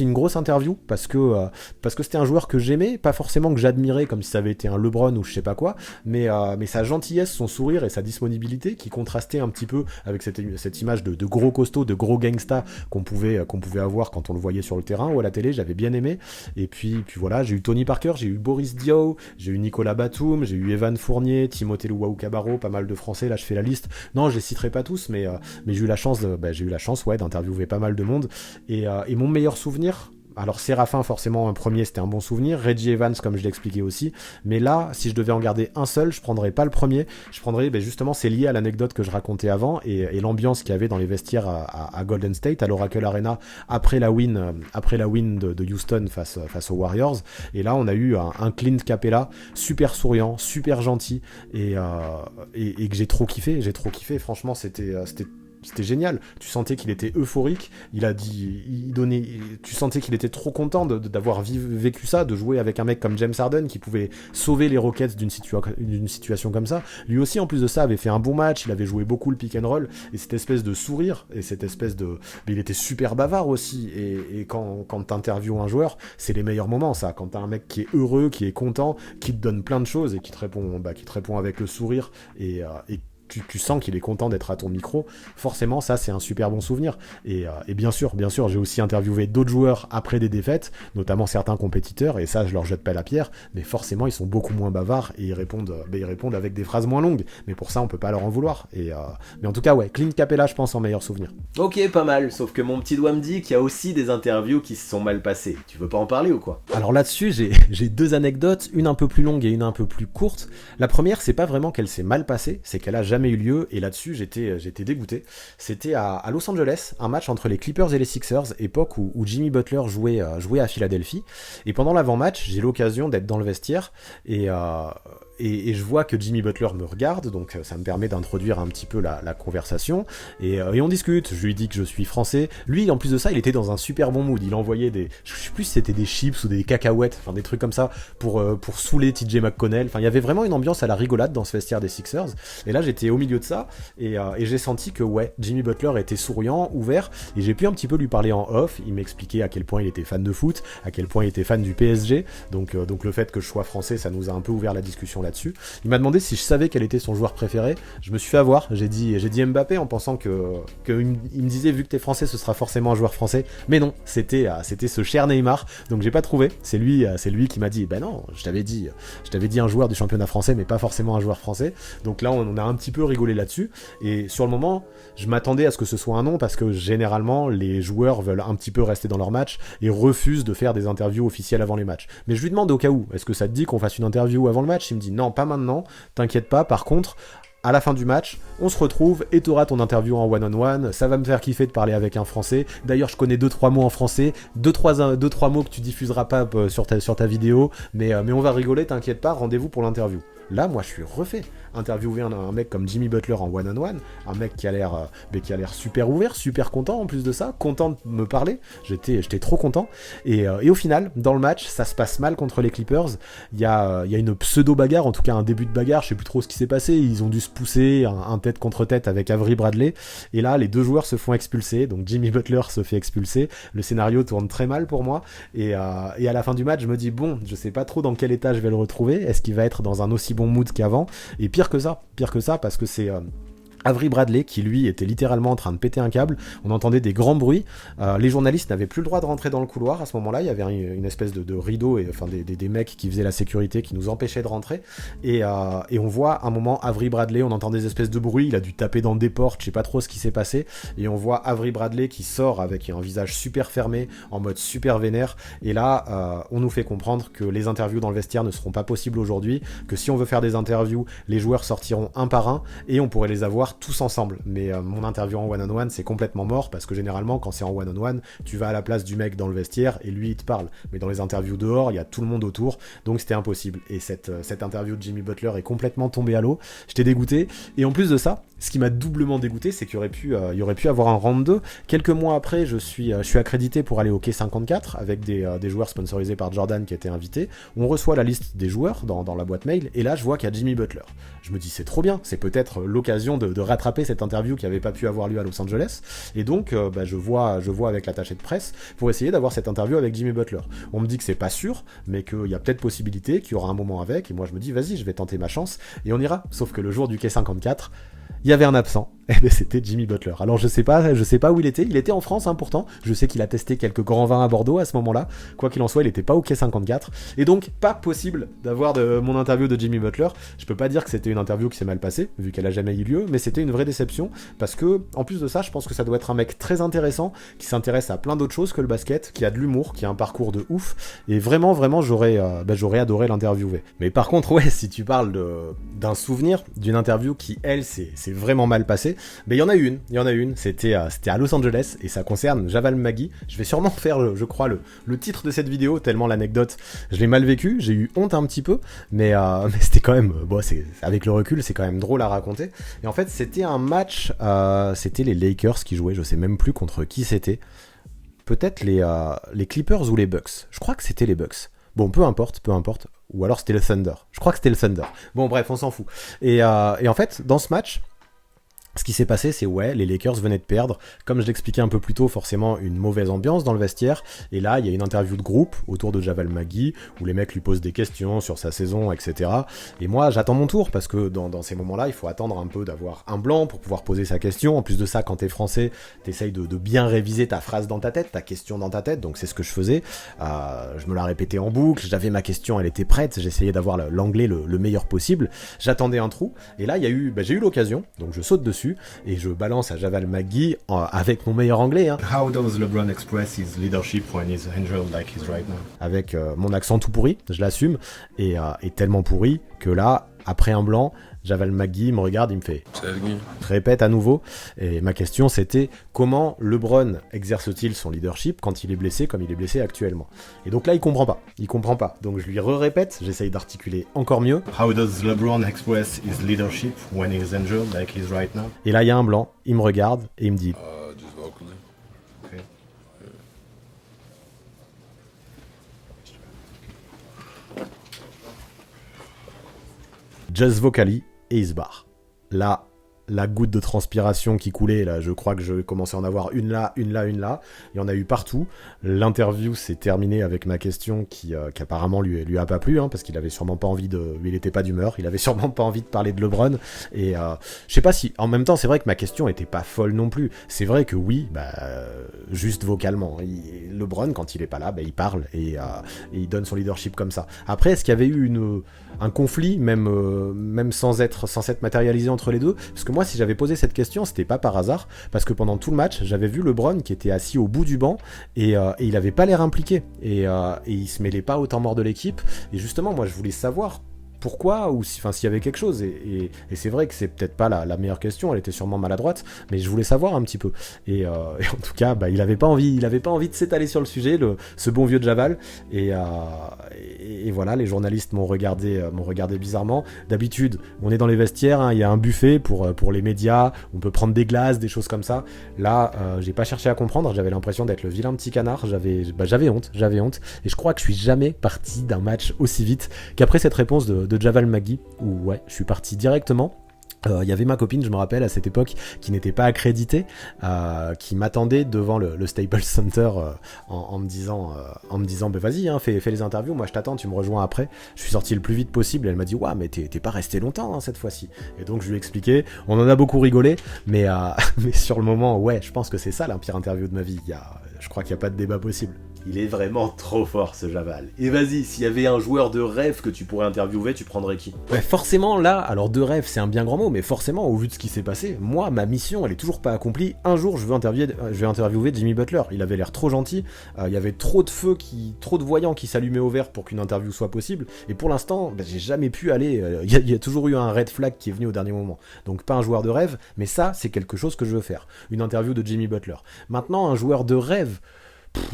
une grosse interview, parce que c'était un joueur que j'aimais, pas forcément que j'admirais comme si ça avait été un LeBron ou je sais pas quoi, mais sa gentillesse, son sourire et sa disponibilité qui contrastait un petit peu avec cette image de gros costaud, de gros gangsta qu'on pouvait avoir quand on le voyait sur le terrain ou à la télé. J'avais bien aimé. Et puis voilà, j'ai eu Tony Parker, j'ai eu Boris Diaw, j'ai eu Nicolas Batum, j'ai eu Evan Fournier, Timothée Luwawu-Cabarrot, pas mal de Français, là je fais la liste. Non, je les citerai pas tous, mais j'ai eu la chance d'interviewer pas mal de monde. Et mon meilleur souvenir, alors Séraphin forcément un premier, c'était un bon souvenir, Reggie Evans comme je l'ai expliqué aussi, mais là si je devais en garder un seul, je prendrais pas le premier, je prendrais justement, c'est lié à l'anecdote que je racontais avant, et l'ambiance qu'il y avait dans les vestiaires à Golden State, à l'Oracle Arena, après la win de Houston face aux Warriors. Et là on a eu un Clint Capella super souriant, super gentil, et que j'ai trop kiffé. Franchement c'était c'était génial. Tu sentais qu'il était euphorique, tu sentais qu'il était trop content d'avoir vécu ça, de jouer avec un mec comme James Harden qui pouvait sauver les Rockets d'une situation comme ça. Lui aussi, en plus de ça, avait fait un bon match, il avait joué beaucoup le pick and roll, et cette espèce de sourire, et cette espèce de... Mais il était super bavard aussi, et quand t'interviews un joueur, c'est les meilleurs moments, ça. Quand t'as un mec qui est heureux, qui est content, qui te donne plein de choses, et qui te répond avec le sourire, et tu sens qu'il est content d'être à ton micro, forcément ça c'est un super bon souvenir. Et bien sûr, j'ai aussi interviewé d'autres joueurs après des défaites, notamment certains compétiteurs, et ça je leur jette pas la pierre, mais forcément ils sont beaucoup moins bavards et ils répondent avec des phrases moins longues, mais pour ça on peut pas leur en vouloir. Mais en tout cas ouais, Clint Capela je pense en meilleur souvenir. Ok, pas mal, sauf que mon petit doigt me dit qu'il y a aussi des interviews qui se sont mal passées. Tu veux pas en parler ou quoi? Alors là-dessus j'ai deux anecdotes, une un peu plus longue et une un peu plus courte. La première c'est pas vraiment qu'elle s'est mal passée, c'est qu'elle a jamais eu lieu, et là-dessus j'étais dégoûté. C'était à Los Angeles, un match entre les Clippers et les Sixers, époque où Jimmy Butler jouait à Philadelphie, et pendant l'avant-match j'ai l'occasion d'être dans le vestiaire, et je vois que Jimmy Butler me regarde, donc ça me permet d'introduire un petit peu la conversation, et on discute. Je lui dis que je suis français. Lui, en plus de ça, il était dans un super bon mood. Il envoyait je sais plus si c'était des chips ou des cacahuètes, enfin des trucs comme ça, pour saouler TJ McConnell. Enfin, il y avait vraiment une ambiance à la rigolade dans ce vestiaire des Sixers. Et là, j'étais au milieu de ça, et j'ai senti que ouais, Jimmy Butler était souriant, ouvert, et j'ai pu un petit peu lui parler en off. Il m'expliquait à quel point il était fan de foot, à quel point il était fan du PSG. Donc le fait que je sois français, ça nous a un peu ouvert la discussion là-dessus. Il m'a demandé si je savais quel était son joueur préféré. Je me suis fait avoir, j'ai dit Mbappé en pensant qu'il me disait vu que t'es français ce sera forcément un joueur français, mais non, c'était ce cher Neymar, donc j'ai pas trouvé. C'est lui qui m'a dit non, je t'avais dit un joueur du championnat français mais pas forcément un joueur français. Donc là on a un petit peu rigolé là-dessus, et sur le moment je m'attendais à ce que ce soit un non, parce que généralement les joueurs veulent un petit peu rester dans leur match et refusent de faire des interviews officielles avant les matchs. Mais je lui demande au cas où, est-ce que ça te dit qu'on fasse une interview avant le match? Il me dit non, pas maintenant, t'inquiète pas, par contre à la fin du match, on se retrouve et t'auras ton interview en one-on-one, ça va me faire kiffer de parler avec un français. D'ailleurs, je connais 2-3 mots en français, 2-3 mots que tu diffuseras pas sur ta vidéo, mais on va rigoler, t'inquiète pas, rendez-vous pour l'interview. Là, moi, je suis refait. Interviewer un mec comme Jimmy Butler en one-on-one, un mec qui a l'air super ouvert, super content en plus de ça, content de me parler. J'étais trop content. Et au final, dans le match, ça se passe mal contre les Clippers. Il y a une pseudo-bagarre, en tout cas un début de bagarre, je sais plus trop ce qui s'est passé. Ils ont dû se pousser, un tête contre tête avec Avery Bradley. Et là, les deux joueurs se font expulser. Donc Jimmy Butler se fait expulser. Le scénario tourne très mal pour moi. Et à la fin du match, je me dis, bon, je sais pas trop dans quel état je vais le retrouver. Est-ce qu'il va être dans un aussi bon mood qu'avant? Et pire que ça, parce que c'est Avery Bradley qui lui était littéralement en train de péter un câble. On entendait des grands bruits, les journalistes n'avaient plus le droit de rentrer dans le couloir à ce moment là. Il y avait une espèce de rideau, et enfin des mecs qui faisaient la sécurité qui nous empêchaient de rentrer, et on voit un moment Avery Bradley, on entend des espèces de bruits, il a dû taper dans des portes, je sais pas trop ce qui s'est passé, et on voit Avery Bradley qui sort avec un visage super fermé, en mode super vénère, et là on nous fait comprendre que les interviews dans le vestiaire ne seront pas possibles aujourd'hui, que si on veut faire des interviews, les joueurs sortiront un par un et on pourrait les avoir tous ensemble. Mais mon interview en one-on-one c'est complètement mort, parce que généralement quand c'est en one-on-one tu vas à la place du mec dans le vestiaire et lui il te parle, mais dans les interviews dehors il y a tout le monde autour, donc c'était impossible. Et cette interview de Jimmy Butler est complètement tombée à l'eau, j'étais dégoûté. Et en plus de ça, ce qui m'a doublement dégoûté, c'est qu'il y aurait pu avoir un round 2. Quelques mois après, je suis accrédité pour aller au Quai 54 avec des joueurs sponsorisés par Jordan qui étaient invités. On reçoit la liste des joueurs dans la boîte mail, et là je vois qu'il y a Jimmy Butler. Je me dis c'est trop bien, c'est peut-être l'occasion de rattraper cette interview qui n'avait pas pu avoir lieu à Los Angeles, et donc je vois avec l'attaché de presse pour essayer d'avoir cette interview avec Jimmy Butler. On me dit que c'est pas sûr, mais qu'il y a peut-être possibilité, qu'il y aura un moment avec, et moi je me dis vas-y, je vais tenter ma chance, et on ira. Sauf que le jour du Quai 54, il y avait un absent, et ben c'était Jimmy Butler. Alors je sais pas où il était en France pourtant, je sais qu'il a testé quelques grands vins à Bordeaux à ce moment-là, quoi qu'il en soit il était pas au Quai 54, et donc pas possible d'avoir mon interview de Jimmy Butler. Je peux pas dire que c'était une interview qui s'est mal passée, vu qu'elle a jamais eu lieu, mais c'était une vraie déception, parce que en plus de ça, je pense que ça doit être un mec très intéressant, qui s'intéresse à plein d'autres choses que le basket, qui a de l'humour, qui a un parcours de ouf, et vraiment j'aurais adoré l'interviewer. Mais par contre ouais, si tu parles d'un souvenir, d'une interview qui elle s'est vraiment mal passée, Mais il y en a une, c'était à Los Angeles, et ça concerne Javal Magui. Je vais sûrement faire, je crois, le titre de cette vidéo, tellement l'anecdote, je l'ai mal vécu, j'ai eu honte un petit peu, mais c'était quand même, avec le recul, c'est quand même drôle à raconter. Et en fait, c'était un match, c'était les Lakers qui jouaient, je sais même plus contre qui c'était. Peut-être les Clippers ou les Bucks. Je crois que c'était les Bucks. Bon, peu importe. Ou alors c'était le Thunder. Je crois que c'était le Thunder. Bon, bref, on s'en fout. Et en fait, dans ce match, ce qui s'est passé, c'est les Lakers venaient de perdre. Comme je l'expliquais un peu plus tôt, forcément une mauvaise ambiance dans le vestiaire. Et là, il y a une interview de groupe autour de Javal Magui, où les mecs lui posent des questions sur sa saison, etc. Et moi, j'attends mon tour, parce que dans ces moments-là, il faut attendre un peu d'avoir un blanc pour pouvoir poser sa question. En plus de ça, quand t'es français, t'essayes de bien réviser ta phrase dans ta tête, ta question dans ta tête. Donc c'est ce que je faisais. Je me la répétais en boucle, j'avais ma question, elle était prête. J'essayais d'avoir l'anglais le meilleur possible. J'attendais un trou. Et là, j'ai eu l'occasion, donc je saute dessus. Et je balance à Javal Magui avec mon meilleur anglais. Hein. How does LeBron express his leadership when he's injured like he's right now? Avec mon accent tout pourri, je l'assume, et tellement pourri que là, après un blanc, Javal Magui me regarde, il me fait répète à nouveau. Et ma question c'était comment LeBron exerce-t-il son leadership quand il est blessé comme il est blessé actuellement. Et donc là il comprend pas. Donc je lui répète, j'essaye d'articuler encore mieux. How does LeBron express his leadership when he's injured like he's right now? Et là il y a un blanc, il me regarde et il me dit just vocally. Okay. just vocally, et il se barre. Là, la goutte de transpiration qui coulait, là, je crois que je commençais à en avoir une là. Il y en a eu partout. L'interview s'est terminée avec ma question qui apparemment lui a pas plu, hein, parce qu'il avait sûrement pas envie il était pas d'humeur, il avait sûrement pas envie de parler de LeBron. Et je sais pas si, en même temps, c'est vrai que ma question était pas folle non plus. C'est vrai que oui, juste vocalement. LeBron, quand il est pas là, il parle et il donne son leadership comme ça. Après, est-ce qu'il y avait eu un conflit, même sans s'être matérialisé entre les deux? Parce que moi, si j'avais posé cette question, c'était pas par hasard, parce que pendant tout le match, j'avais vu LeBron qui était assis au bout du banc, et il avait pas l'air impliqué, et il se mêlait pas au temps mort de l'équipe, et justement, moi, je voulais savoir pourquoi, ou s'il y avait quelque chose, et c'est vrai que c'est peut-être pas la meilleure question, elle était sûrement maladroite, mais je voulais savoir un petit peu, et en tout cas, il avait pas envie de s'étaler sur le sujet, ce bon vieux Javal, et voilà, les journalistes m'ont regardé bizarrement. D'habitude, on est dans les vestiaires, hein, il y a un buffet pour les médias, on peut prendre des glaces, des choses comme ça. Là, j'ai pas cherché à comprendre, j'avais l'impression d'être le vilain petit canard, j'avais honte, et je crois que je suis jamais parti d'un match aussi vite qu'après cette réponse de Javal Magui, où je suis parti directement. Il y avait ma copine, je me rappelle, à cette époque, qui n'était pas accréditée, qui m'attendait devant le Staples Center en me disant vas-y, hein, fais les interviews, moi je t'attends, tu me rejoins après. Je suis sorti le plus vite possible, et elle m'a dit mais t'es pas resté longtemps, hein, cette fois-ci. Et donc je lui ai expliqué, on en a beaucoup rigolé, mais sur le moment, je pense que c'est ça la pire interview de ma vie. Je crois qu'il n'y a pas de débat possible. Il est vraiment trop fort, ce Javal. Et vas-y, s'il y avait un joueur de rêve que tu pourrais interviewer, tu prendrais qui? Forcément, là, alors de rêve, c'est un bien grand mot, mais forcément, au vu de ce qui s'est passé, moi, ma mission, elle est toujours pas accomplie. Un jour, je vais interviewer Jimmy Butler. Il avait l'air trop gentil, il y avait trop de voyants qui s'allumaient au vert pour qu'une interview soit possible, et pour l'instant, j'ai jamais pu aller, il y a toujours eu un red flag qui est venu au dernier moment. Donc pas un joueur de rêve, mais ça, c'est quelque chose que je veux faire. Une interview de Jimmy Butler. Maintenant, un joueur de rêve,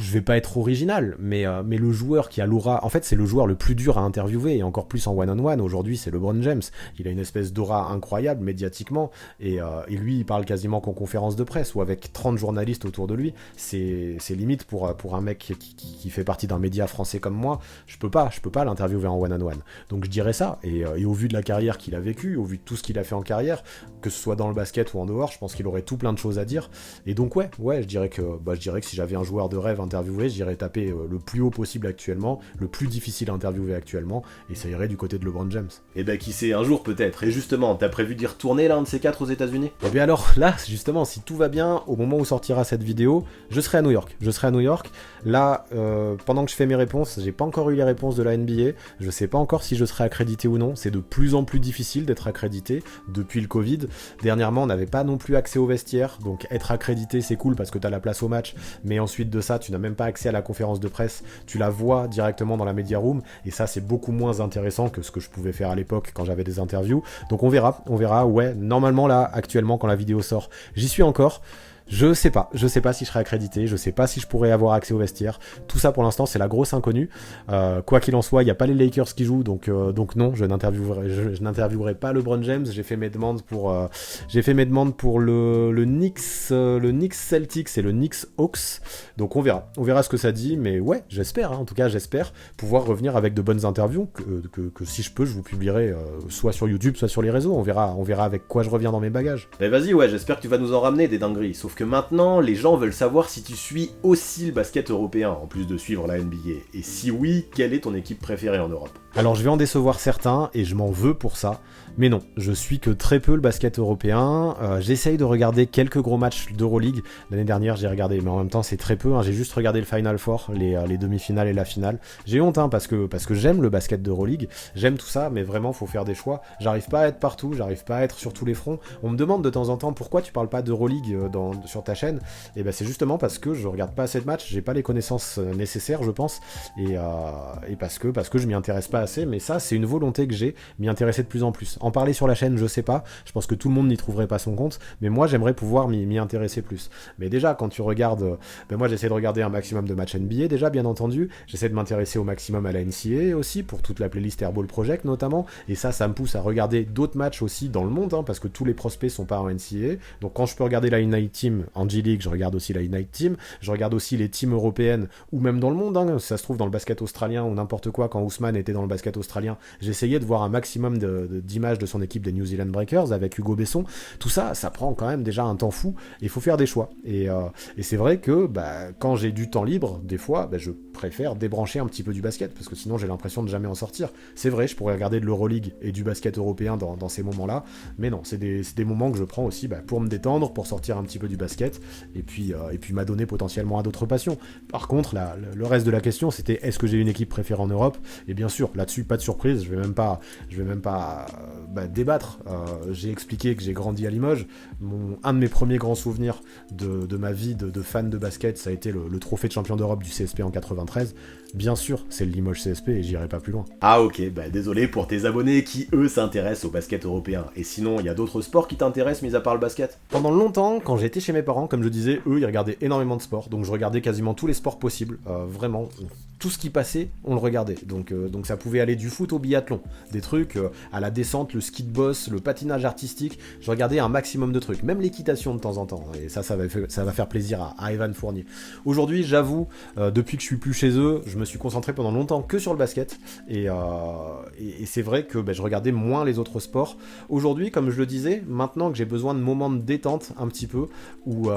je vais pas être original, mais le joueur qui a l'aura, en fait c'est le joueur le plus dur à interviewer, et encore plus en one-on-one, aujourd'hui c'est LeBron James. Il a une espèce d'aura incroyable médiatiquement, et lui il parle quasiment qu'en conférence de presse, ou avec 30 journalistes autour de lui. C'est limite pour un mec qui fait partie d'un média français comme moi, je peux pas l'interviewer en one-on-one. Donc je dirais ça, et au vu de la carrière qu'il a vécue, au vu de tout ce qu'il a fait en carrière, que ce soit dans le basket ou en dehors, je pense qu'il aurait tout plein de choses à dire. Et donc je dirais que si j'avais un joueur de rêve interviewé, j'irais taper le plus haut possible actuellement, le plus difficile à interviewer actuellement, et ça irait du côté de LeBron James. Et qui sait, un jour peut-être. Et justement, t'as prévu d'y retourner l'un de ces 4 aux États-Unis? Et bien alors là, justement, si tout va bien, au moment où sortira cette vidéo, je serai à New York. Là, pendant que je fais mes réponses, j'ai pas encore eu les réponses de la NBA, je sais pas encore si je serai accrédité ou non, c'est de plus en plus difficile d'être accrédité depuis le Covid. Dernièrement, on n'avait pas non plus accès aux vestiaires, donc être accrédité c'est cool parce que t'as la place au match, mais ensuite de ça, ça, tu n'as même pas accès à la conférence de presse, tu la vois directement dans la media room, et ça c'est beaucoup moins intéressant que ce que je pouvais faire à l'époque quand j'avais des interviews. Donc on verra, ouais, normalement là, actuellement quand la vidéo sort, j'y suis encore. Je sais pas si je serai accrédité, je sais pas si je pourrais avoir accès au vestiaire. Tout ça pour l'instant c'est la grosse inconnue. Quoi qu'il en soit, il n'y a pas les Lakers qui jouent, donc non, je n'interviewerai pas LeBron James. J'ai fait mes demandes pour le Knicks Celtics et le Knicks Hawks. Donc on verra ce que ça dit, mais ouais, j'espère, hein, en tout cas j'espère pouvoir revenir avec de bonnes interviews que si je peux, je vous publierai soit sur YouTube, soit sur les réseaux. On verra avec quoi je reviens dans mes bagages. Mais vas-y, ouais, j'espère que tu vas nous en ramener des dingueries. Sauf que maintenant, les gens veulent savoir si tu suis aussi le basket européen, en plus de suivre la NBA. Et si oui, quelle est ton équipe préférée en Europe ? Alors je vais en décevoir certains, et je m'en veux pour ça, mais non, je suis que très peu le basket européen. J'essaye de regarder quelques gros matchs d'Euroleague. L'année dernière j'ai regardé, mais en même temps c'est très peu, hein. J'ai juste regardé le Final Four, les demi-finales et la finale. J'ai honte, hein, parce que j'aime le basket d'Euroleague, j'aime tout ça, mais vraiment faut faire des choix. J'arrive pas à être partout, j'arrive pas à être sur tous les fronts. On me demande de temps en temps pourquoi tu parles pas d'Euroleague sur ta chaîne, et ben c'est justement parce que je regarde pas assez de matchs, j'ai pas les connaissances nécessaires je pense, et parce que je m'y intéresse pas assez, mais ça c'est une volonté que j'ai, m'y intéresser de plus en plus. En parler sur la chaîne, je sais pas, je pense que tout le monde n'y trouverait pas son compte, mais moi j'aimerais pouvoir m'y intéresser plus. Mais déjà quand tu regardes, moi j'essaie de regarder un maximum de matchs NBA déjà bien entendu, j'essaie de m'intéresser au maximum à la NCAA aussi, pour toute la playlist Airball Project notamment, et ça me pousse à regarder d'autres matchs aussi dans le monde, hein, parce que tous les prospects sont pas en NCAA, donc quand je peux regarder la Ignite Team en G-League, je regarde aussi la Ignite Team, je regarde aussi les teams européennes, ou même dans le monde, hein, si ça se trouve dans le basket australien ou n'importe quoi, quand Ousmane était dans le basket australien, j'essayais de voir un maximum d'images de son équipe des New Zealand Breakers avec Hugo Besson. Tout ça, ça prend quand même déjà un temps fou, et il faut faire des choix. Et c'est vrai que quand j'ai du temps libre, des fois, je préfère débrancher un petit peu du basket, parce que sinon j'ai l'impression de jamais en sortir. C'est vrai, je pourrais regarder de l'Euroleague et du basket européen dans ces moments-là, mais non, c'est des moments que je prends aussi pour me détendre, pour sortir un petit peu du basket, et puis m'adonner potentiellement à d'autres passions. Par contre, le reste de la question, c'était est-ce que j'ai une équipe préférée en Europe ? Et bien sûr, là-dessus, pas de surprise, je vais même pas débattre. J'ai expliqué que j'ai grandi à Limoges. Un de mes premiers grands souvenirs de ma vie de fan de basket, ça a été le trophée de champion d'Europe du CSP en 93. Bien sûr, c'est le Limoges CSP et j'irai pas plus loin. Ah ok, désolé pour tes abonnés qui eux s'intéressent au basket européen. Et sinon, il y a d'autres sports qui t'intéressent mis à part le basket ? Pendant longtemps, quand j'étais chez mes parents, comme je disais, eux ils regardaient énormément de sports, donc je regardais quasiment tous les sports possibles, vraiment. Tout ce qui passait, on le regardait. Donc ça pouvait aller du foot au biathlon, des trucs à la descente, le ski de boss, le patinage artistique. Je regardais un maximum de trucs, même l'équitation de temps en temps. Et ça va faire plaisir à Evan Fournier. Aujourd'hui, j'avoue, depuis que je suis plus chez eux, je me suis concentré pendant longtemps que sur le basket. Et c'est vrai que je regardais moins les autres sports. Aujourd'hui, comme je le disais, maintenant que j'ai besoin de moments de détente un petit peu, où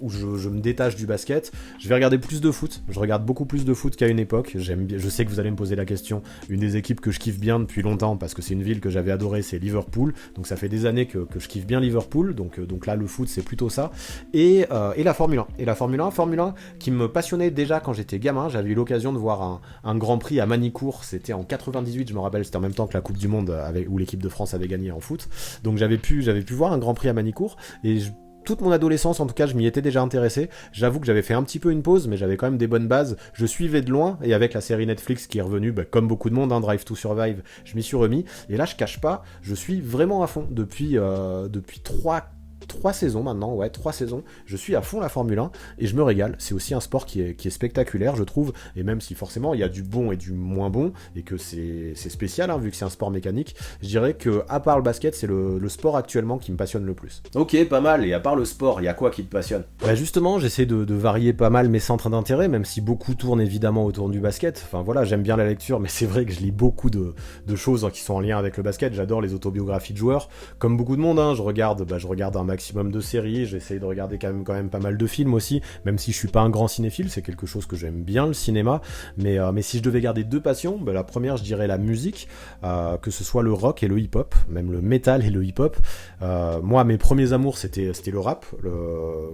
je me détache du basket, je vais regarder plus de foot. Je regarde beaucoup plus de foot qu'à une époque. Je sais que vous allez me poser la question. Une des équipes que je kiffe bien depuis longtemps, parce que c'est une ville que j'avais adorée, c'est Liverpool. Donc ça fait des années que je kiffe bien Liverpool. Donc là, le foot, c'est plutôt ça. Et la Formule 1. Et la Formule 1 qui me passionnait déjà quand j'étais gamin. J'avais eu l'occasion de voir un Grand Prix à Manicourt. C'était en 98, je me rappelle. C'était en même temps que la Coupe du Monde où l'équipe de France avait gagné en foot. Donc j'avais pu voir un Grand Prix à Manicourt. Et toute mon adolescence, en tout cas, je m'y étais déjà intéressé. J'avoue que j'avais fait un petit peu une pause, mais j'avais quand même des bonnes bases. Je suivais de loin, et avec la série Netflix qui est revenue, comme beaucoup de monde, Drive to Survive, je m'y suis remis. Et là, je cache pas, je suis vraiment à fond depuis 3 saisons maintenant, 3 saisons, je suis à fond la Formule 1 et je me régale. C'est aussi un sport qui est spectaculaire, je trouve, et même si forcément il y a du bon et du moins bon, et que c'est spécial, hein, vu que c'est un sport mécanique, je dirais que à part le basket, c'est le sport actuellement qui me passionne le plus. Ok, pas mal, et à part le sport, il y a quoi qui te passionne ? Justement, j'essaie de varier pas mal mes centres d'intérêt, même si beaucoup tournent évidemment autour du basket. Enfin voilà, j'aime bien la lecture, mais c'est vrai que je lis beaucoup de choses qui sont en lien avec le basket. J'adore les autobiographies de joueurs, comme beaucoup de monde, hein. Je regarde un maximum de séries, j'essaye de regarder quand même pas mal de films aussi, même si je suis pas un grand cinéphile, c'est quelque chose que j'aime bien, le cinéma, mais si je devais garder 2 passions, la première je dirais la musique, que ce soit le rock et le hip-hop, même le metal et le hip-hop. Moi mes premiers amours c'était le rap,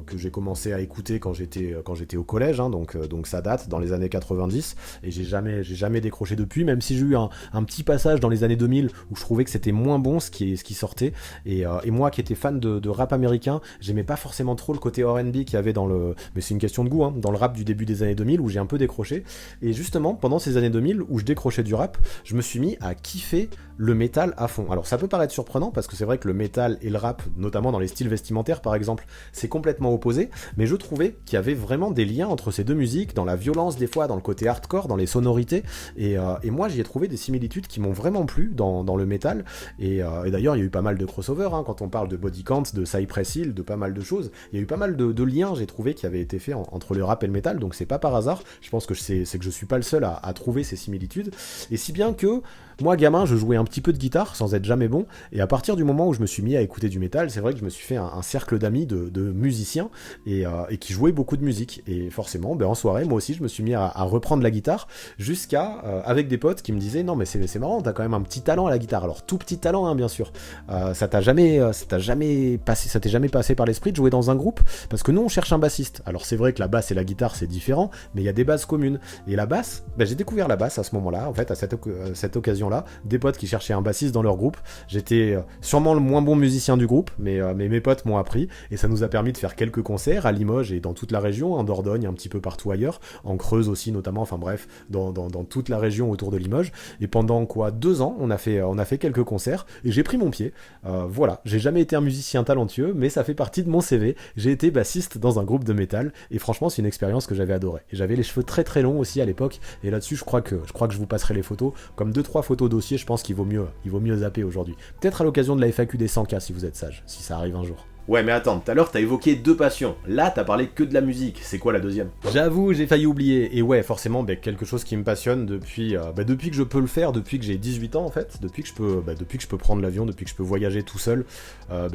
que j'ai commencé à écouter quand j'étais au collège, hein, donc ça date dans les années 90, et j'ai jamais décroché depuis, même si j'ai eu un petit passage dans les années 2000 où je trouvais que c'était moins bon ce qui sortait, et moi qui étais fan de rap rap américain, j'aimais pas forcément trop le côté R&B qu'il y avait dans le... Mais c'est une question de goût, hein, dans le rap du début des années 2000 où j'ai un peu décroché. Et justement, pendant ces années 2000 où je décrochais du rap, je me suis mis à kiffer le métal à fond. Alors ça peut paraître surprenant parce que c'est vrai que le métal et le rap, notamment dans les styles vestimentaires par exemple, c'est complètement opposé, mais je trouvais qu'il y avait vraiment des liens entre ces deux musiques, dans la violence des fois, dans le côté hardcore, dans les sonorités, et moi j'y ai trouvé des similitudes qui m'ont vraiment plu dans le métal, et d'ailleurs il y a eu pas mal de crossovers, hein, quand on parle de Body Count, de Cypress Hill, de pas mal de choses, il y a eu pas mal de liens, j'ai trouvé, qui avaient été faits entre le rap et le métal, donc c'est pas par hasard, je pense que c'est que je suis pas le seul à trouver ces similitudes, et si bien que moi, gamin, je jouais un petit peu de guitare, sans être jamais bon, et à partir du moment où je me suis mis à écouter du métal, c'est vrai que je me suis fait un cercle d'amis, de musiciens, et qui jouaient beaucoup de musique. Et forcément, en soirée, moi aussi, je me suis mis à reprendre la guitare, jusqu'à, avec des potes qui me disaient « Non, mais c'est marrant, t'as quand même un petit talent à la guitare. » Alors, tout petit talent, hein, bien sûr. Ça t'est jamais passé par l'esprit de jouer dans un groupe, parce que nous, on cherche un bassiste. Alors, c'est vrai que la basse et la guitare, c'est différent, mais il y a des bases communes. Et la basse, j'ai découvert la basse à ce moment-là, en fait, à cette occasion-là, des potes qui cherchaient un bassiste dans leur groupe. J'étais sûrement le moins bon musicien du groupe, mais mes potes m'ont appris, et ça nous a permis de faire quelques concerts à Limoges et dans toute la région, en Dordogne, un petit peu partout ailleurs, en Creuse aussi notamment, enfin bref, dans toute la région autour de Limoges. Et pendant 2 ans, on a fait quelques concerts, et j'ai pris mon pied. Voilà, j'ai jamais été un musicien talentueux, mais ça fait partie de mon CV. J'ai été bassiste dans un groupe de métal, et franchement, c'est une expérience que j'avais adorée. Et j'avais les cheveux très très longs aussi à l'époque, et là-dessus, je crois que je vous passerai les photos, comme 2-3 photos dossier, je pense qu'il vaut mieux zapper aujourd'hui. Peut-être à l'occasion de la FAQ des 100K si vous êtes sage, si ça arrive un jour. Ouais, mais attends, tout à l'heure t'as évoqué 2 passions. Là, t'as parlé que de la musique. C'est quoi la deuxième? J'avoue, j'ai failli oublier. Et ouais, forcément, quelque chose qui me passionne depuis que je peux le faire, depuis que j'ai 18 ans en fait, depuis que je peux prendre l'avion, depuis que je peux voyager tout seul.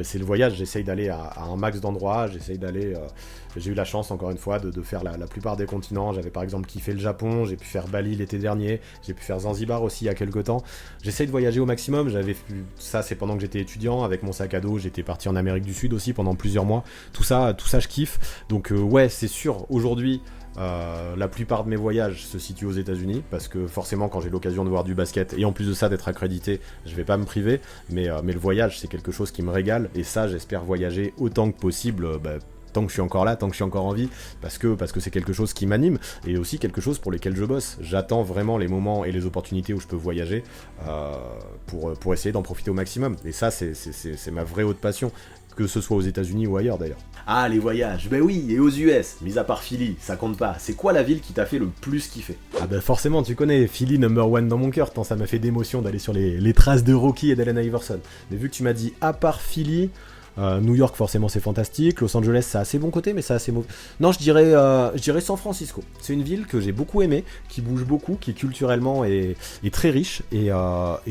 C'est le voyage. J'essaye d'aller à un max d'endroits. J'ai eu la chance, encore une fois, de faire la plupart des continents. J'avais par exemple kiffé le Japon, j'ai pu faire Bali l'été dernier, j'ai pu faire Zanzibar aussi il y a quelques temps. J'essaye de voyager au maximum. Ça, c'est pendant que j'étais étudiant, avec mon sac à dos. J'étais parti en Amérique du Sud aussi pendant plusieurs mois. Tout ça, je kiffe. Donc ouais, c'est sûr, aujourd'hui, la plupart de mes voyages se situent aux États-Unis, parce que forcément, quand j'ai l'occasion de voir du basket, et en plus de ça d'être accrédité, je vais pas me priver, mais le voyage, c'est quelque chose qui me régale, et ça, j'espère voyager autant que possible, tant que je suis encore là, tant que je suis encore en vie, parce que c'est quelque chose qui m'anime, et aussi quelque chose pour lequel je bosse. J'attends vraiment les moments et les opportunités où je peux voyager pour essayer d'en profiter au maximum, et ça, c'est ma vraie haute passion, que ce soit aux États-Unis ou ailleurs d'ailleurs. Ah, les voyages, oui, et aux US, mis à part Philly, ça compte pas. C'est quoi la ville qui t'a fait le plus kiffer? Ah forcément, tu connais, Philly #1 dans mon cœur, tant ça m'a fait d'émotion d'aller sur les traces de Rocky et d'Allen Iverson. Mais vu que tu m'as dit à part Philly, New York forcément c'est fantastique, Los Angeles ça a ses bons côtés mais ça a ses mauvais. Non, je dirais San Francisco. C'est une ville que j'ai beaucoup aimée, qui bouge beaucoup, qui culturellement est très riche et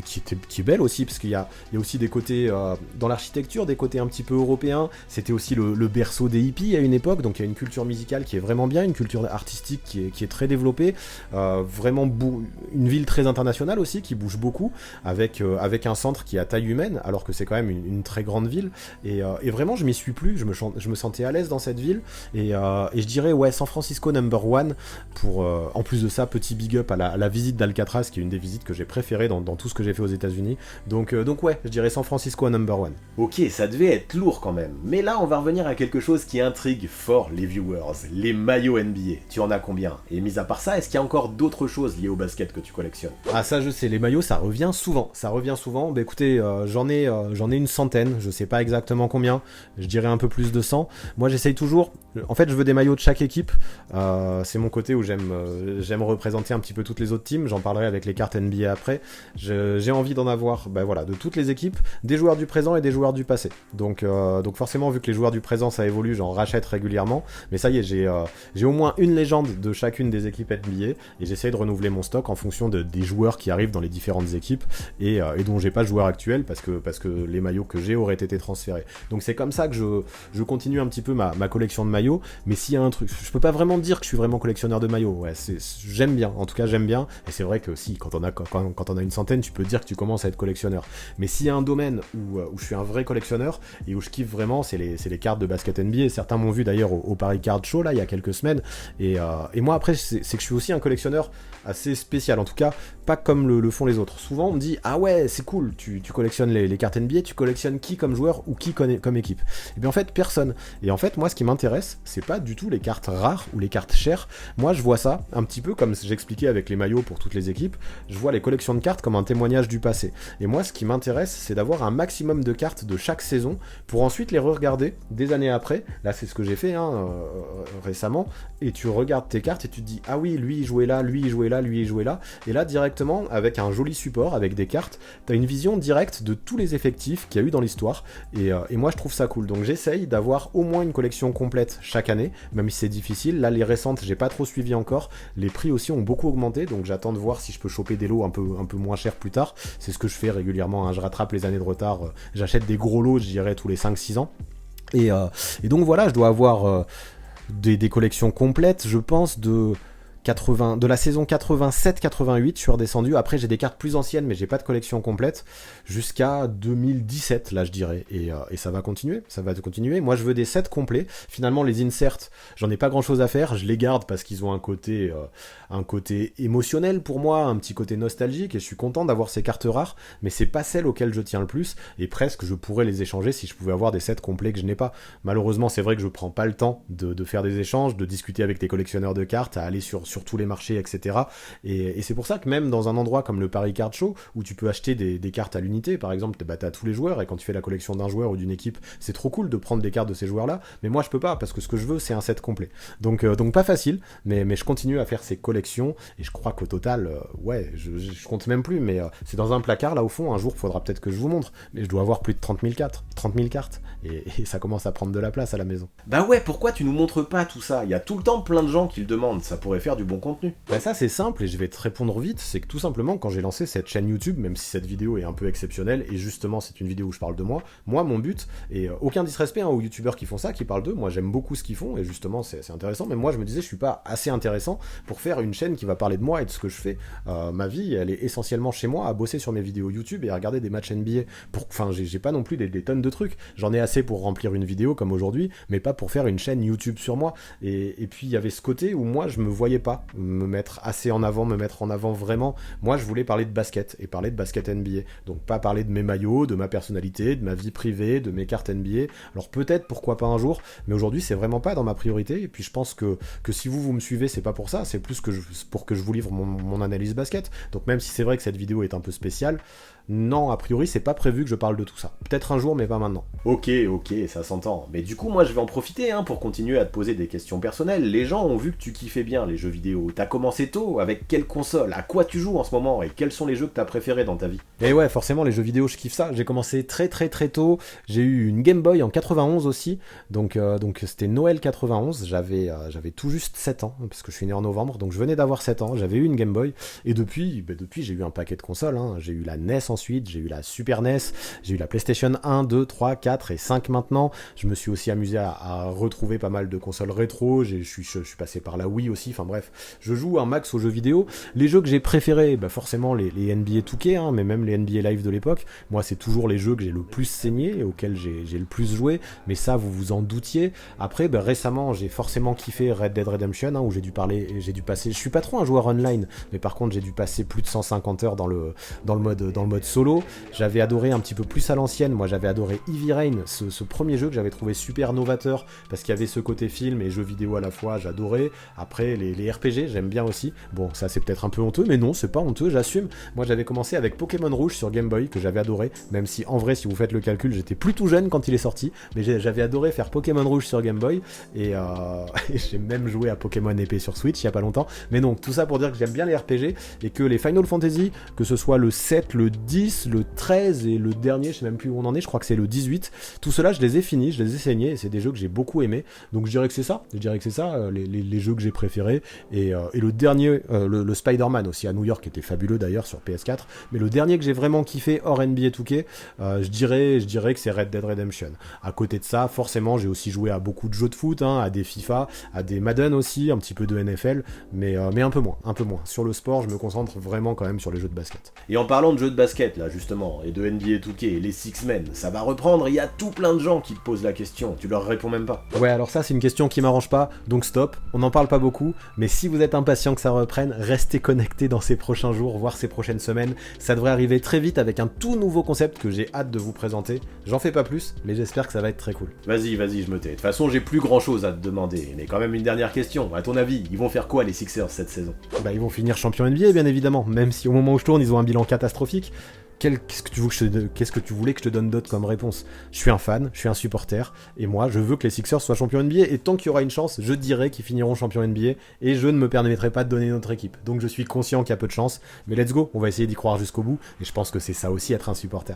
qui est belle aussi, parce qu'il y a aussi des côtés dans l'architecture, des côtés un petit peu européens. C'était aussi le berceau des hippies à une époque, donc il y a une culture musicale qui est vraiment bien, une culture artistique qui est très développée, vraiment une ville très internationale aussi, qui bouge beaucoup, avec un centre qui est à taille humaine, alors que c'est quand même une très grande ville. Et vraiment, je m'y suis plu, je me sentais à l'aise dans cette ville, et je dirais, ouais, San Francisco #1, pour, en plus de ça, petit big up à la visite d'Alcatraz, qui est une des visites que j'ai préférées dans tout ce que j'ai fait aux États-Unis. Donc ouais, je dirais San Francisco #1. Ok, ça devait être lourd quand même, mais là, on va revenir à quelque chose qui intrigue fort les viewers, les maillots NBA. Tu en as combien? Et mis à part ça, est-ce qu'il y a encore d'autres choses liées au basket que tu collectionnes? Ah, ça, je sais, les maillots, ça revient souvent. Écoutez, j'en ai une centaine, je sais pas exactement combien, je dirais un peu plus de 100. Moi, j'essaye toujours, en fait, je veux des maillots de chaque équipe, c'est mon côté où j'aime représenter un petit peu toutes les autres teams, j'en parlerai avec les cartes NBA après. J'ai envie d'en avoir, de toutes les équipes, des joueurs du présent et des joueurs du passé. Donc forcément, vu que les joueurs du présent ça évolue, j'en rachète régulièrement, mais ça y est, j'ai au moins une légende de chacune des équipes NBA, et j'essaye de renouveler mon stock en fonction des joueurs qui arrivent dans les différentes équipes, et dont j'ai pas le joueur actuel, parce que les maillots que j'ai auraient été transférés. Donc c'est comme ça que je continue un petit peu ma collection de maillots, mais s'il y a un truc, je peux pas vraiment dire que je suis vraiment collectionneur de maillots, ouais, j'aime bien, en tout cas j'aime bien, et c'est vrai que si, quand on a une centaine, tu peux dire que tu commences à être collectionneur, mais s'il y a un domaine où je suis un vrai collectionneur, et où je kiffe vraiment, c'est les cartes de basket NBA, certains m'ont vu d'ailleurs au Paris Card Show, là, il y a quelques semaines, et moi après, c'est que je suis aussi un collectionneur assez spécial, en tout cas, pas comme le font les autres. Souvent on me dit, ah ouais, c'est cool, tu collectionnes les cartes NBA, tu collectionnes qui comme joueur ou qui comme comme équipe? Et bien en fait, personne. Et en fait, moi, ce qui m'intéresse, c'est pas du tout les cartes rares ou les cartes chères. Moi, je vois ça un petit peu comme j'expliquais avec les maillots pour toutes les équipes. Je vois les collections de cartes comme un témoignage du passé. Et moi, ce qui m'intéresse, c'est d'avoir un maximum de cartes de chaque saison pour ensuite les re-regarder des années après. Là, c'est ce que j'ai fait récemment. Et tu regardes tes cartes et tu te dis, ah oui, lui il jouait là, lui il jouait là, lui il jouait là. Et là, directement, avec un joli support, avec des cartes, t'as une vision directe de tous les effectifs qu'il y a eu dans l'histoire. Et moi, je trouve ça cool. Donc, j'essaye d'avoir au moins une collection complète chaque année, même si c'est difficile. Là, les récentes, j'ai pas trop suivi encore. Les prix aussi ont beaucoup augmenté, donc j'attends de voir si je peux choper des lots un peu moins chers plus tard. C'est ce que je fais régulièrement, hein. Je rattrape les années de retard. J'achète des gros lots, je dirais, tous les 5-6 ans. Et donc voilà, je dois avoir des collections complètes, je pense, de la saison 87-88, je suis redescendu. Après, j'ai des cartes plus anciennes, mais j'ai pas de collection complète. Jusqu'à 2017, là, je dirais. Et ça va continuer. Ça va continuer. Moi, je veux des sets complets. Finalement, les inserts, j'en ai pas grand chose à faire. Je les garde parce qu'ils ont un côté émotionnel pour moi, un petit côté nostalgique. Et je suis content d'avoir ces cartes rares. Mais c'est pas celles auxquelles je tiens le plus. Et presque, je pourrais les échanger si je pouvais avoir des sets complets que je n'ai pas. Malheureusement, c'est vrai que je prends pas le temps de faire des échanges, de discuter avec les collectionneurs de cartes, à aller sur tous les marchés, etc. Et c'est pour ça que même dans un endroit comme le Paris Card Show, où tu peux acheter des cartes à l'unité, par exemple, t'as tous les joueurs, et quand tu fais la collection d'un joueur ou d'une équipe, c'est trop cool de prendre des cartes de ces joueurs-là, mais moi je peux pas, parce que ce que je veux, c'est un set complet. Donc pas facile, mais je continue à faire ces collections, et je crois qu'au total, je compte même plus, mais c'est dans un placard, là au fond, un jour, faudra peut-être que je vous montre, mais je dois avoir plus de 30 000 cartes, et ça commence à prendre de la place à la maison. Bah ouais, pourquoi tu nous montres pas tout ça? Il y a tout le temps plein de gens qui le demandent, ça pourrait faire du bon contenu. Bah ça c'est simple et je vais te répondre vite, c'est que tout simplement quand j'ai lancé cette chaîne YouTube, même si cette vidéo est un peu exceptionnelle et justement c'est une vidéo où je parle de moi mon but, et aucun disrespect aux youtubeurs qui font ça, qui parlent d'eux, moi j'aime beaucoup ce qu'ils font et justement c'est intéressant, mais moi je me disais je suis pas assez intéressant pour faire une chaîne qui va parler de moi et de ce que je fais. Ma vie elle est essentiellement chez moi à bosser sur mes vidéos YouTube et à regarder des matchs NBA, enfin j'ai pas non plus des tonnes de trucs, j'en ai assez pour remplir une vidéo comme aujourd'hui, mais pas pour faire une chaîne YouTube sur moi, et puis il y avait ce côté où moi je me voyais pas me mettre assez en avant, me mettre en avant vraiment. Moi je voulais parler de basket et parler de basket NBA, donc pas parler de mes maillots, de ma personnalité, de ma vie privée, de mes cartes NBA. Alors peut-être, pourquoi pas un jour, mais aujourd'hui c'est vraiment pas dans ma priorité, et puis je pense que si vous me suivez, c'est pas pour ça, c'est plus pour que je vous livre mon analyse basket. Donc même si c'est vrai que cette vidéo est un peu spéciale, non, a priori, c'est pas prévu que je parle de tout ça. Peut-être un jour, mais pas maintenant. Ok, ça s'entend. Mais du coup, moi, je vais en profiter pour continuer à te poser des questions personnelles. Les gens ont vu que tu kiffais bien les jeux vidéo. T'as commencé tôt, avec quelle console? À quoi tu joues en ce moment? Et quels sont les jeux que t'as préférés dans ta vie? Et ouais, forcément, les jeux vidéo, je kiffe ça. J'ai commencé très tôt. J'ai eu une Game Boy en 91 aussi. Donc c'était Noël 91. J'avais tout juste 7 ans, parce que je suis né en novembre. Donc je venais d'avoir 7 ans. J'avais eu une Game Boy. Et depuis j'ai eu un paquet de consoles. J'ai eu la NES ensuite, j'ai eu la Super NES, j'ai eu la PlayStation 1, 2, 3, 4 et 5 maintenant. Je me suis aussi amusé à retrouver pas mal de consoles rétro, je suis passé par la Wii aussi, enfin bref, je joue un max aux jeux vidéo. Les jeux que j'ai préférés, forcément les NBA 2K, mais même les NBA Live de l'époque, moi c'est toujours les jeux que j'ai le plus saigné et auxquels j'ai le plus joué, mais ça vous vous en doutiez. Après récemment j'ai forcément kiffé Red Dead Redemption, où j'ai dû passer, je suis pas trop un joueur online, mais par contre j'ai dû passer plus de 150 heures dans le mode solo. J'avais adoré un petit peu plus à l'ancienne, moi j'avais adoré Heavy Rain, ce premier jeu que j'avais trouvé super novateur parce qu'il y avait ce côté film et jeu vidéo à la fois, j'adorais. Après les RPG j'aime bien aussi, bon ça c'est peut-être un peu honteux, mais non c'est pas honteux, j'assume. Moi j'avais commencé avec Pokémon Rouge sur Game Boy que j'avais adoré, même si en vrai si vous faites le calcul j'étais plutôt jeune quand il est sorti, mais j'avais adoré faire Pokémon Rouge sur Game Boy et j'ai même joué à Pokémon Épée sur Switch il y a pas longtemps, mais non, tout ça pour dire que j'aime bien les RPG et que les Final Fantasy, que ce soit le 7, le 10, le 13 et le dernier, je sais même plus où on en est, je crois que c'est le 18. Tout cela, je les ai finis, je les ai saignés, et c'est des jeux que j'ai beaucoup aimés. Donc je dirais que c'est ça, les jeux que j'ai préférés. Et le dernier, le Spider-Man aussi à New York, était fabuleux d'ailleurs sur PS4. Mais le dernier que j'ai vraiment kiffé hors NBA 2K, je dirais que c'est Red Dead Redemption. À côté de ça, forcément, j'ai aussi joué à beaucoup de jeux de foot, à des FIFA, à des Madden aussi, un petit peu de NFL, mais un peu moins. Sur le sport, je me concentre vraiment quand même sur les jeux de basket. Et en parlant de jeux de basket, basket là justement, et de NBA 2K, les Six Men, ça va reprendre, il y a tout plein de gens qui te posent la question, tu leur réponds même pas. Ouais, alors ça c'est une question qui m'arrange pas, donc stop, on n'en parle pas beaucoup, mais si vous êtes impatient que ça reprenne, restez connectés dans ces prochains jours, voire ces prochaines semaines, ça devrait arriver très vite avec un tout nouveau concept que j'ai hâte de vous présenter. J'en fais pas plus, mais j'espère que ça va être très cool. Vas-y, je me tais. De toute façon, j'ai plus grand chose à te demander, mais quand même une dernière question. À ton avis, ils vont faire quoi les Sixers cette saison? Bah ils vont finir champion NBA bien évidemment, même si au moment où je tourne ils ont un bilan catastrophique. Qu'est-ce que tu voulais que je te donne d'autre comme réponse? Je suis un fan, je suis un supporter, et moi je veux que les Sixers soient champions NBA, et tant qu'il y aura une chance, je dirais qu'ils finiront champions NBA, et je ne me permettrai pas de donner notre équipe. Donc je suis conscient qu'il y a peu de chance, mais let's go, on va essayer d'y croire jusqu'au bout, et je pense que c'est ça aussi être un supporter.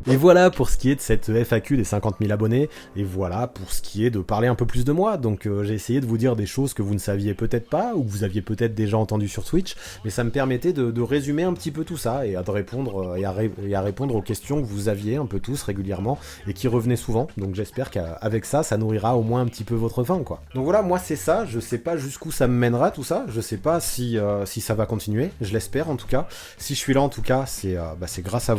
Et voilà pour ce qui est de cette FAQ des 50 000 abonnés, et voilà pour ce qui est de parler un peu plus de moi. Donc j'ai essayé de vous dire des choses que vous ne saviez peut-être pas, ou que vous aviez peut-être déjà entendu sur Twitch, mais ça me permettait de résumer un petit peu tout ça, et de répondre, et à répondre aux questions que vous aviez un peu tous régulièrement, et qui revenaient souvent. Donc j'espère qu'avec ça, ça nourrira au moins un petit peu votre faim, quoi. Donc voilà, moi c'est ça, je sais pas jusqu'où ça me mènera tout ça, je sais pas si ça va continuer, je l'espère en tout cas. Si je suis là en tout cas, c'est grâce à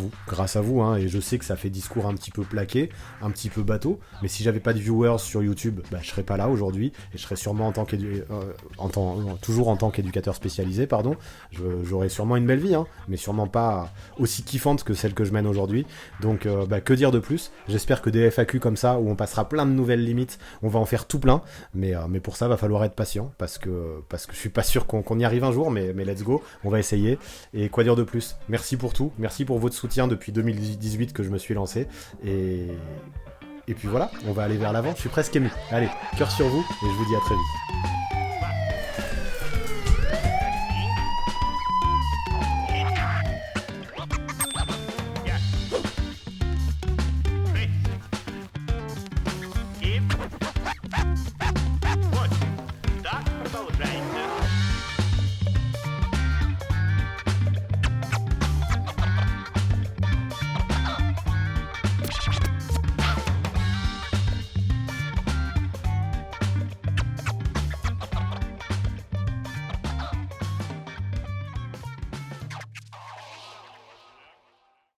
vous, hein, et je sais que ça fait discours un petit peu plaqué, un petit peu bateau, mais si j'avais pas de viewers sur YouTube, je serais pas là aujourd'hui, et je serais sûrement toujours en tant qu'éducateur spécialisé, pardon, j'aurais sûrement une belle vie, hein, mais sûrement pas aussi kiffante que celle que je mène aujourd'hui. Donc que dire de plus? J'espère que des FAQ comme ça, où on passera plein de nouvelles limites, on va en faire tout plein, mais pour ça va falloir être patient, parce que je suis pas sûr qu'on y arrive un jour, mais let's go, on va essayer. Et quoi dire de plus? Merci pour tout, merci pour votre soutien depuis 2018 que je me suis lancé, et puis voilà, on va aller vers l'avant, je suis presque ému. Allez, cœur sur vous, et je vous dis à très vite.